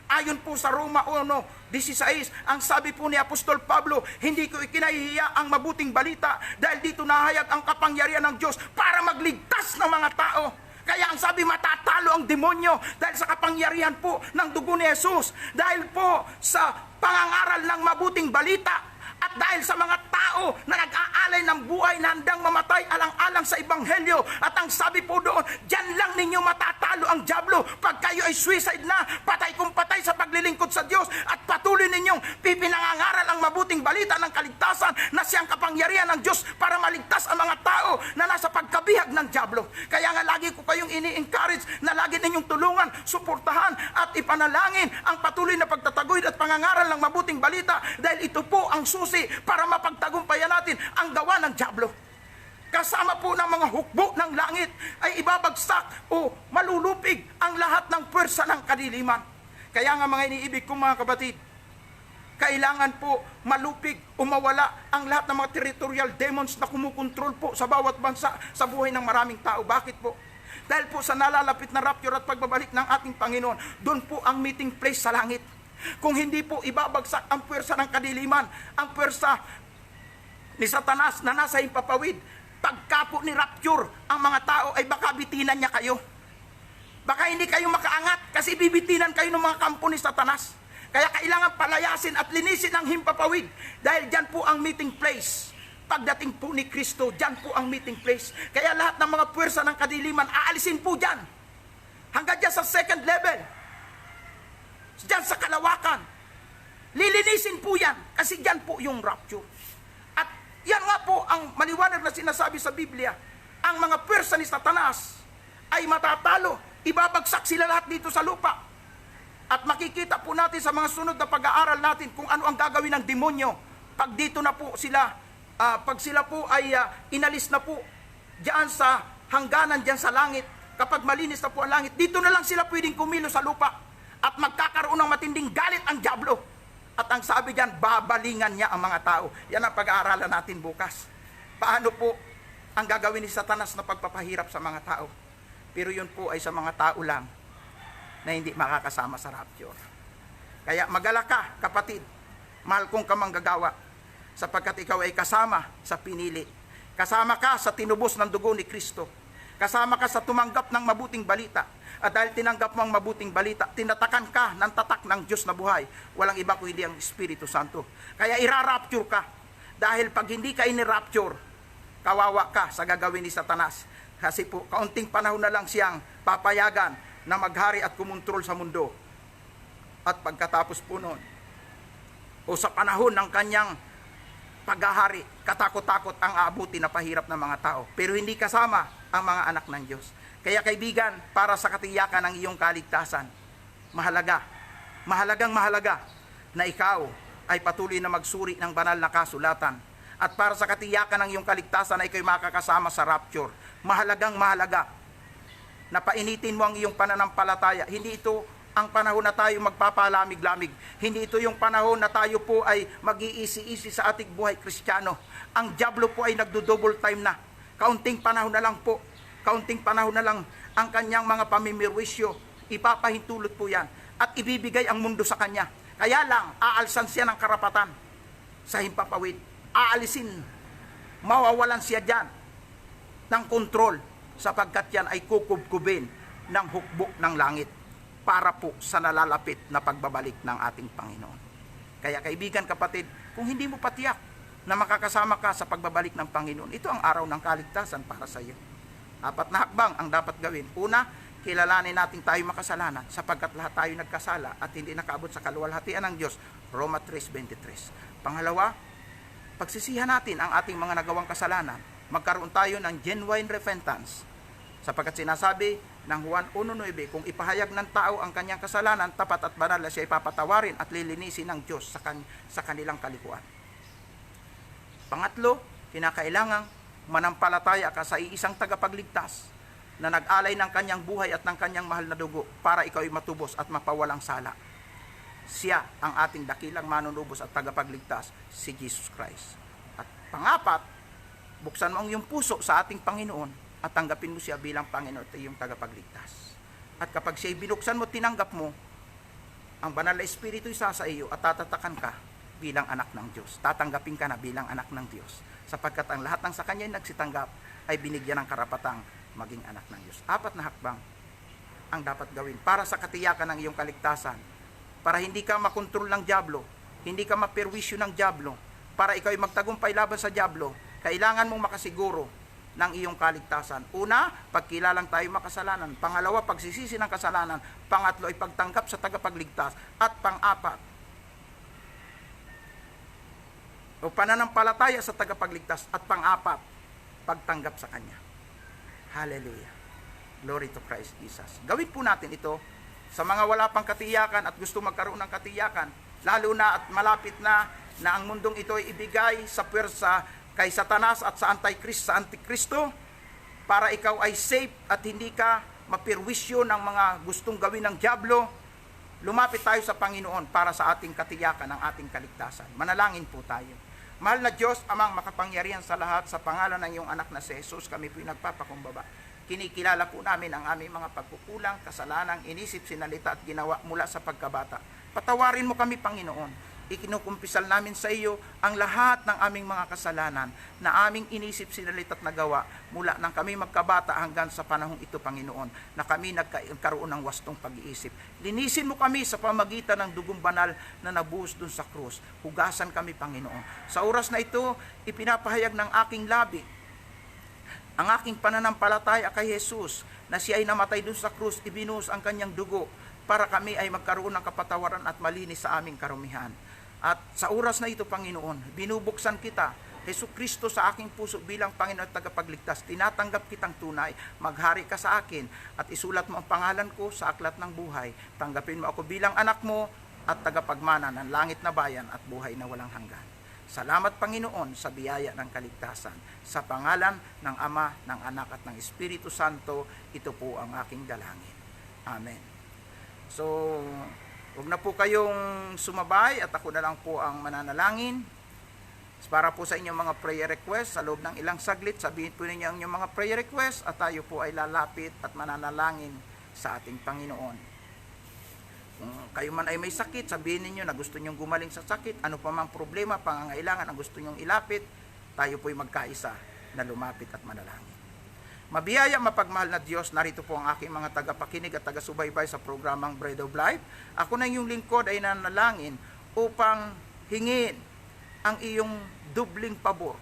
Ayon po sa Roma 1:16, ang sabi po ni Apostol Pablo, hindi ko ikinahihiya ang mabuting balita dahil dito nahayag ang kapangyarihan ng Diyos para magligtas ng mga tao. Kaya ang sabi, matatalo ang demonyo dahil sa kapangyarihan po ng dugo ni Jesus, dahil po sa pangangaral ng mabuting balita. At dahil sa mga tao na nag-aalay ng buhay na handang mamatay alang-alang sa ebanghelyo. At ang sabi po doon, diyan lang ninyo matatalo ang dyablo pag kayo ay suicide na, patay kung patay sa paglilingkod sa Diyos, at patuloy ninyong pipinangangaral ang mabuting balita ng kaligtasan na siyang kapangyarihan ng Diyos para maligtas ang mga tao na nasa pagkabihag ng dyablo. Kaya nga lagi ko kayong ini-encourage na lagi ninyong tulungan, suportahan at ipanalangin ang patuloy na pagtataguyod at pangangaral ng mabuting balita, dahil ito po ang susi para mapagtagumpayan natin ang gawa ng dyablo. Kasama po ng mga hukbo ng langit ay ibabagsak o malulupig ang lahat ng puwersa ng kadiliman. Kaya nga mga iniibig kong mga kapatid, kailangan po malupig o mawala ang lahat ng mga territorial demons na kumukontrol po sa bawat bansa, sa buhay ng maraming tao. Bakit po? Dahil po sa nalalapit na rapture at pagbabalik ng ating Panginoon, doon po ang meeting place sa langit. Kung hindi po ibabagsak ang puwersa ng kadiliman, ang puwersa ni Satanas na nasa himpapawid, pagka po ni rapture ang mga tao ay baka bitinan niya kayo. Baka hindi kayo makaangat kasi bibitinan kayo ng mga kampo ni Satanas. Kaya kailangan palayasin at linisin ang himpapawid, dahil dyan po ang meeting place. Pagdating po ni Kristo, dyan po ang meeting place. Kaya lahat ng mga puwersa ng kadiliman, aalisin po dyan. Hanggang dyan sa second level. Diyan sa kalawakan. Lilinisin po yan kasi diyan po yung rapture. At yan nga po ang maliwanag na sinasabi sa Biblia. Ang mga puwersa ni Satanas ay matatalo. Ibabagsak sila lahat dito sa lupa. At makikita po natin sa mga sunod na pag-aaral natin kung ano ang gagawin ng demonyo pag dito na po sila, pag sila po ay inalis na po diyan sa hangganan, diyan sa langit. Kapag malinis na po ang langit, dito na lang sila pwedeng kumilo sa lupa. At magkakaroon ng matinding galit ang dyablo. At ang sabi diyan, babalingan niya ang mga tao. Yan ang pag-aaralan natin bukas. Paano po ang gagawin ni Satanas na pagpapahirap sa mga tao? Pero yun po ay sa mga tao lang na hindi makakasama sa rapture. Kaya magalak ka, kapatid. Mahal kong kamanggagawa, sapagkat ikaw ay kasama sa pinili. Kasama ka sa tinubos ng dugo ni Kristo. Kasama ka sa tumanggap ng mabuting balita. At dahil tinanggap mo ang mabuting balita, tinatakan ka ng tatak ng Diyos na buhay. Walang iba kundi ang Espiritu Santo. Kaya ira-rapture ka. Dahil pag hindi ka ini-rapture, kawawa ka sa gagawin ni Satanas. Kasi po, kaunting panahon na lang siyang papayagan na maghari at kumontrol sa mundo. At pagkatapos po noon, o sa panahon ng kanyang paghahari, katakot-takot ang aabuti na pahirap ng mga tao. Pero hindi kasama ang mga anak ng Diyos. Kaya kaibigan, para sa katiyakan ng iyong kaligtasan, mahalagang mahalaga na ikaw ay patuloy na magsuri ng banal na kasulatan. At para sa katiyakan ng iyong kaligtasan ay ikaw makakasama sa rapture. Mahalagang mahalaga na painitin mo ang iyong pananampalataya. Hindi ito ang panahon na tayo magpapalamig-lamig. Hindi ito yung panahon na tayo po ay mag-iisi-isi sa ating buhay Kristiyano. Ang dyablo po ay nagdo-double time na. Kaunting panahon na lang po. Kaunting panahon na lang ang kanyang mga pamimirwisyo. Ipapahintulot po yan. At ibibigay ang mundo sa kanya. Kaya lang, aalsan siya ng karapatan sa himpapawid. Aalisin. Mawawalan siya dyan ng kontrol, sapagkat yan ay kukubkubin ng hukbo ng langit para po sa nalalapit na pagbabalik ng ating Panginoon. Kaya kaibigan, kapatid, kung hindi mo patiyak na makakasama ka sa pagbabalik ng Panginoon, ito ang araw ng kaligtasan para sa iyo. 4 na hakbang ang dapat gawin. Una, kilalanin natin tayo makasalanan sapagkat lahat tayo nagkasala at hindi nakaabot sa kaluwalhatian ng Diyos. Roma 3:23. Pangalawa, pagsisihan natin ang ating mga nagawang kasalanan. Magkaroon tayo ng genuine repentance. Sapagkat sinasabi ng Juan 1:9, kung ipahayag ng tao ang kanyang kasalanan, tapat at banal na siya ipapatawarin at lilinisin ng Diyos sa kanilang kalikuan. Pangatlo, kinakailangang manampalataya ka sa iisang tagapagligtas na nag-alay ng kanyang buhay at ng kanyang mahal na dugo para ikaw ay matubos at mapawalang sala. Siya ang ating dakilang manunubos at tagapagligtas, si Jesus Christ. At pangapat, buksan mo ang iyong puso sa ating Panginoon at tanggapin mo siya bilang Panginoon at iyong tagapagligtas. At kapag siya'y binuksan mo, tinanggap mo, ang banal na Espiritu isa sa iyo at tatatakan ka bilang anak ng Diyos. Tatanggapin ka na bilang anak ng Diyos. Sapagkat ang lahat ng sa kanya ay nagsitanggap ay binigyan ng karapatang maging anak ng Diyos. 4 na hakbang ang dapat gawin para sa katiyakan ng iyong kaligtasan. Para hindi ka makontrol ng dyablo, hindi ka maperwisyo ng dyablo, para ikaw ay magtagumpay laban sa dyablo, kailangan mong makasiguro ng iyong kaligtasan. Una, pagkilalang tayo makasalanan. Pangalawa, pagsisisi ng kasalanan. Pangatlo ay pagtanggap sa tagapagligtas. At pang-apat, o pananampalataya sa tagapagligtas. At pang-apat, pagtanggap sa Kanya. Hallelujah. Glory to Christ Jesus. Gawin po natin ito sa mga wala pang katiyakan at gusto magkaroon ng katiyakan, lalo na at malapit na ang mundong ito ay ibigay sa pwersa kay Satanas at sa Antikristo, para ikaw ay safe at hindi ka mapirwisyo ng mga gustong gawin ng dyablo. Lumapit tayo sa Panginoon para sa ating katiyakan, ng ating kaligtasan. Manalangin po tayo. Mahal na Diyos, Amang makapangyarihan sa lahat, sa pangalan ng iyong anak na si Jesus, kami po nagpapakumbaba. Kinikilala po namin ang aming mga pagkukulang, kasalanan, inisip, sinalita at ginawa mula sa pagkabata. Patawarin mo kami, Panginoon. Ikinukumpisal namin sa iyo ang lahat ng aming mga kasalanan na aming inisip, sinalita at nagawa mula nang kami magkabata hanggang sa panahong ito, Panginoon, na kami nagkaroon ng wastong pag-iisip. Linisin mo kami sa pamagitan ng dugong banal na nabuhos dun sa krus. Hugasan kami, Panginoon. Sa oras na ito, ipinapahayag ng aking labi ang aking pananampalataya kay Jesus, na siya ay namatay dun sa krus, ibinuhos ang kanyang dugo para kami ay magkaroon ng kapatawaran at malinis sa aming karumihan. At sa oras na ito, Panginoon, binubuksan kita, Jesucristo, sa aking puso bilang Panginoon at tagapagligtas. Tinatanggap kitang tunay, maghari ka sa akin at isulat mo ang pangalan ko sa aklat ng buhay. Tanggapin mo ako bilang anak mo at tagapagmana ng langit na bayan at buhay na walang hanggan. Salamat, Panginoon, sa biyaya ng kaligtasan. Sa pangalan ng Ama, ng Anak at ng Espiritu Santo, ito po ang aking dalangin. Amen. So, huwag na po kayong sumabay at ako na lang po ang mananalangin. Para po sa inyong mga prayer request, sa loob ng ilang saglit, sabihin po ninyo ang inyong mga prayer request at tayo po ay lalapit at mananalangin sa ating Panginoon. Kung kayo man ay may sakit, sabihin ninyo na gusto nyong gumaling sa sakit, ano pa mang problema, pangangailangan ang gusto nyong ilapit, tayo po'y magkaisa na lumapit at manalangin. Mabiyaya, mapagmahal na Diyos, narito po ang aking mga tagapakinig at taga-subaybay sa programang Bread of Life. Ako na yung lingkod ay nanalangin upang hingin ang iyong dubling pabor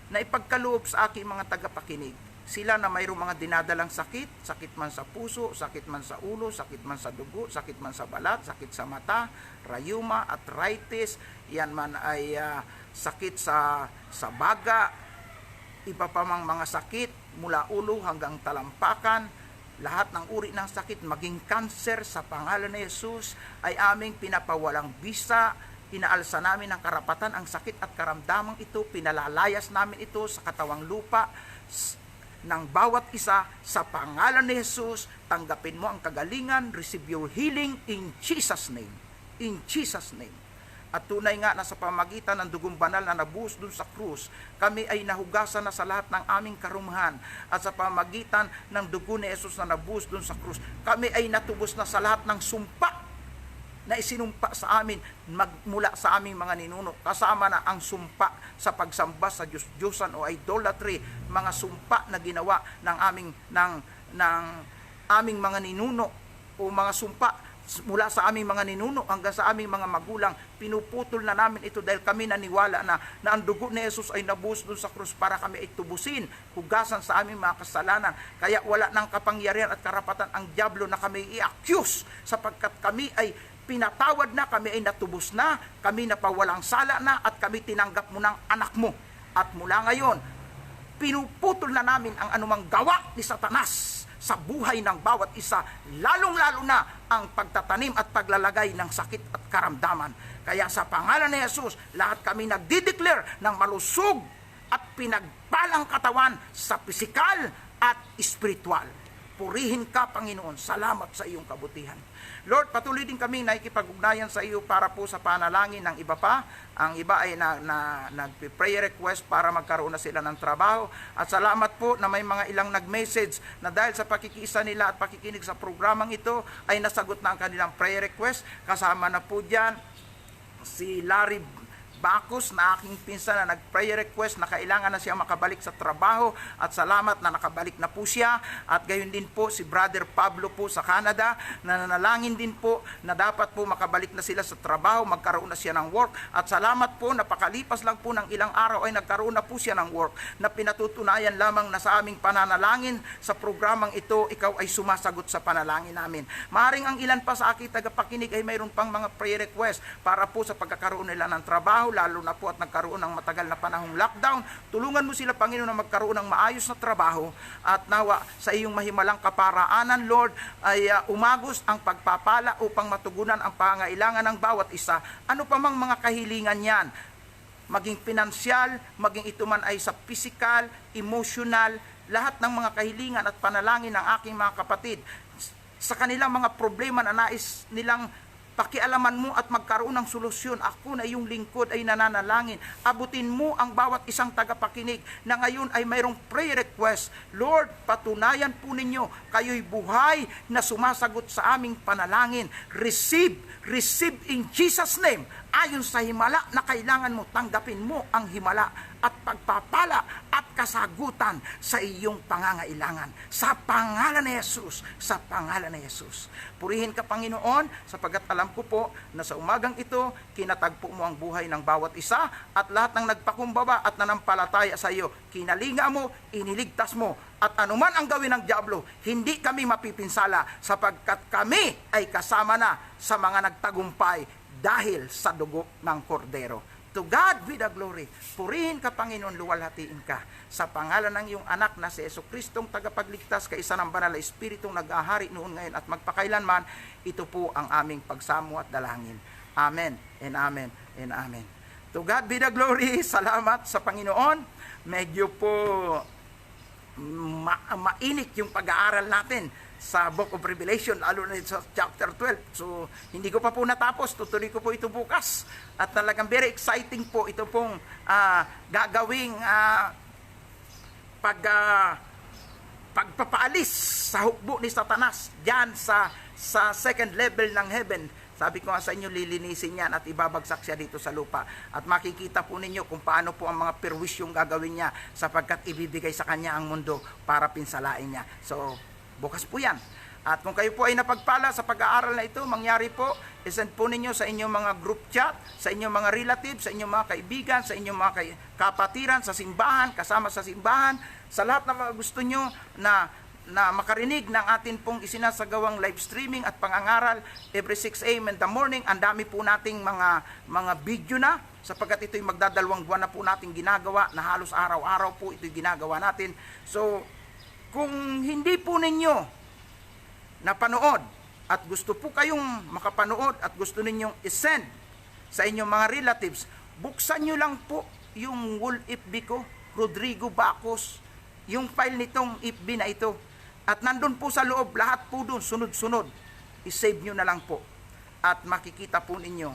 na ipagkaloob sa aking mga tagapakinig. Sila na mayroong mga dinadalang sakit, sakit man sa puso, sakit man sa ulo, sakit man sa dugo, sakit man sa balat, sakit sa mata, rayuma, arthritis, yan man ay sakit sa baga, iba pa mang mga sakit mula ulo hanggang talampakan, lahat ng uri ng sakit, maging kanser, sa pangalan ni Jesus ay aming pinapawalang bisa. Inaalsa namin ang karapatan, ang sakit at karamdamang ito, pinalalayas namin ito sa katawang lupa ng bawat isa. Sa pangalan ni Jesus, tanggapin mo ang kagalingan, receive your healing in Jesus' name. In Jesus' name. At tunay nga na sa pamagitan ng dugong banal na nabuhos dun sa krus, kami ay nahugasan na sa lahat ng aming karumahan. At sa pamagitan ng dugo ni Jesus na nabuhos dun sa krus, kami ay natubos na sa lahat ng sumpa na isinumpa sa amin magmula sa aming mga ninuno, kasama na ang sumpa sa pagsamba sa Diyos-Diyosan o idolatry, mga sumpa na ginawa ng aming mga ninuno, o mga sumpa mula sa aming mga ninuno hanggang sa aming mga magulang, pinuputol na namin ito dahil kami naniwala na ang dugo ni Jesus ay nabuhos doon sa krus para kami ay tubusin, hugasan sa aming mga kasalanan. Kaya wala ng kapangyarihan at karapatan ang dyablo na kami i-accuse, sapagkat kami ay pinatawad na, kami ay natubos na, kami napawalang sala na, at kami tinanggap mo ng anak mo. At mula ngayon, pinuputol na namin ang anumang gawa ni Satanas sa buhay ng bawat isa, lalong-lalo na ang pagtatanim at paglalagay ng sakit at karamdaman. Kaya sa pangalan ni Jesus, lahat kami nagdideclare ng malusog at pinagpalang katawan sa pisikal at espiritual. Purihin ka, Panginoon. Salamat sa iyong kabutihan. Lord, patuloy din kami nakikipag-ugnayan sa iyo para po sa panalangin ng iba pa. Ang iba ay nag-prayer request para magkaroon na sila ng trabaho. At salamat po na may mga ilang nag-message na dahil sa pakikiisa nila at pakikinig sa programang ito ay nasagot na ang kanilang prayer request. Kasama na po dyan si Larry Bacos na aking pinsan na nag-prayer request na kailangan na siya makabalik sa trabaho, at salamat na nakabalik na po siya. At gayon din po si Brother Pablo po sa Canada na nanalangin din po na dapat po makabalik na sila sa trabaho, magkaroon na siya ng work. At salamat po, napakalipas lang po ng ilang araw ay nagkaroon na po siya ng work, na pinatutunayan lamang na sa aming pananalangin sa programang ito, ikaw ay sumasagot sa panalangin namin. Maaaring ang ilan pa sa aking tagapakinig ay mayroon pang mga prayer request para po sa pagkakaroon nila ng trabaho, lalo na po at nagkaroon ng matagal na panahong lockdown. Tulungan mo sila, Panginoon, na magkaroon ng maayos na trabaho, at nawa sa iyong mahimalang kaparaanan, Lord, ay umagos ang pagpapala upang matugunan ang pangailangan ng bawat isa. Ano pa mang mga kahilingan yan, maging pinansyal, maging ito man ay sa physical, emotional, lahat ng mga kahilingan at panalangin ng aking mga kapatid sa kanilang mga problema na nais nilang pakialaman mo at magkaroon ng solusyon. Ako na iyong lingkod ay nananalangin. Abutin mo ang bawat isang tagapakinig na ngayon ay mayroong prayer request. Lord, patunayan po ninyo, kayo'y buhay na sumasagot sa aming panalangin. Receive in Jesus' name. Ayon sa himala na kailangan mo, tanggapin mo ang himala at pagpapala at kasagutan sa iyong pangangailangan. Sa pangalan ni Jesus, sa pangalan ni Jesus. Purihin ka, Panginoon, sapagkat alam ko po na sa umagang ito, kinatagpo mo ang buhay ng bawat isa, at lahat ng nagpakumbaba at nanampalataya sa iyo, kinalinga mo, iniligtas mo, at anuman ang gawin ng dyablo, hindi kami mapipinsala, sapagkat kami ay kasama na sa mga nagtagumpay dahil sa dugo ng kordero. To God be the glory. Purihin ka, Panginoon, luwalhatiin ka. Sa pangalan ng iyong anak na si Jesucristong tagapagligtas, kaisa ng banal na Espiritong nag-ahari noon, ngayon at magpakailanman, ito po ang aming pagsamo at dalangin. Amen and amen and amen. To God be the glory. Salamat sa Panginoon. Medyo po mainit yung pag-aaral natin sa Book of Revelation, lalo na sa chapter 12. So, hindi ko pa po natapos. Tutuloy ko po ito bukas. At talagang very exciting po ito pong gagawing pagpapaalis sa hukbo ni Satanas diyan sa second level ng heaven. Sabi ko nga sa inyo, lilinisin yan at ibabagsak siya dito sa lupa. At makikita po ninyo kung paano po ang mga perwisyong gagawin niya, sapagkat ibibigay sa kanya ang mundo para pinsalain niya. So, bukas po yan. At kung kayo po ay napagpala sa pag-aaral na ito, mangyari po, isend po ninyo sa inyong mga group chat, sa inyong mga relatives, sa inyong mga kaibigan, sa inyong mga kapatiran, sa simbahan, kasama sa simbahan, sa lahat na mga gusto nyo na makarinig ng atin pong isinasagawang live streaming at pangangaral every 6 a.m. in the morning. Ang dami po nating mga video na, sapagkat ito'y magdadalawang buwan na po nating ginagawa, na halos araw-araw po ito'y ginagawa natin. So, kung hindi po ninyo napanood at gusto po kayong makapanood at gusto ninyong isend sa inyong mga relatives, buksan nyo lang po yung wall FB ko, Rodrigo Bacos, yung file nitong FB na ito. At nandun po sa loob, lahat po doon, sunod-sunod. I-save nyo na lang po. At makikita po ninyo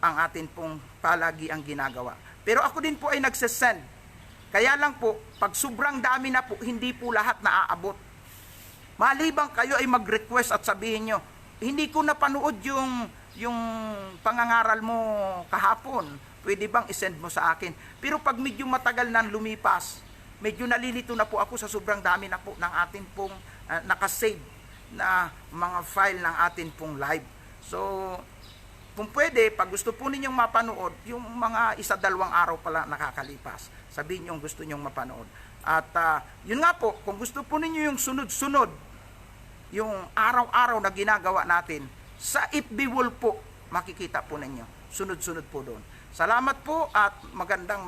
ang atin pong palagi ang ginagawa. Pero ako din po ay nagsesend. Kaya lang po, pag sobrang dami na po, hindi po lahat naaabot. Malibang kayo ay mag-request at sabihin nyo, hindi ko napanood yung pangangaral mo kahapon. Pwede bang isend mo sa akin? Pero pag medyo matagal nang lumipas, medyo nalilito na po ako sa sobrang dami na po ng atin pong nakasave na mga file ng atin pong live. So, kung pwede, pag gusto po ninyong mapanood, yung mga 1-2 araw pala nakakalipas, sabihin nyo gusto nyong mapanood. At yun nga po, kung gusto po ninyo yung sunod-sunod, yung araw-araw na ginagawa natin, sa FB wall po, makikita po ninyo. Sunod-sunod po doon. Salamat po at magandang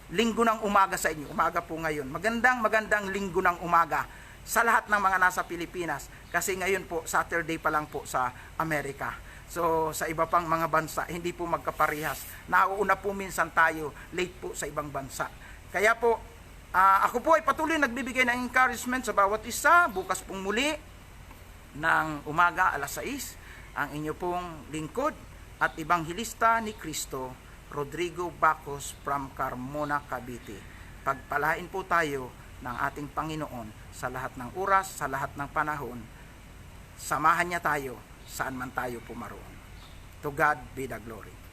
linggo ng umaga sa inyo. Umaga po ngayon. Magandang linggo ng umaga sa lahat ng mga nasa Pilipinas. Kasi ngayon po, Saturday pa lang po sa Amerika. So, sa iba pang mga bansa, hindi po magkaparehas. Nauuna po minsan tayo, late po sa ibang bansa. Kaya po, ako po ay patuloy nagbibigay ng encouragement sa bawat isa. Bukas pong muli ng umaga, 6:00, ang inyo pong lingkod at ibanghilista ni Cristo, Rodrigo Bacos from Carmona, Cavite. Pagpalain po tayo ng ating Panginoon sa lahat ng oras, sa lahat ng panahon. Samahan niya tayo saan man tayo pumaroon. To God be the glory.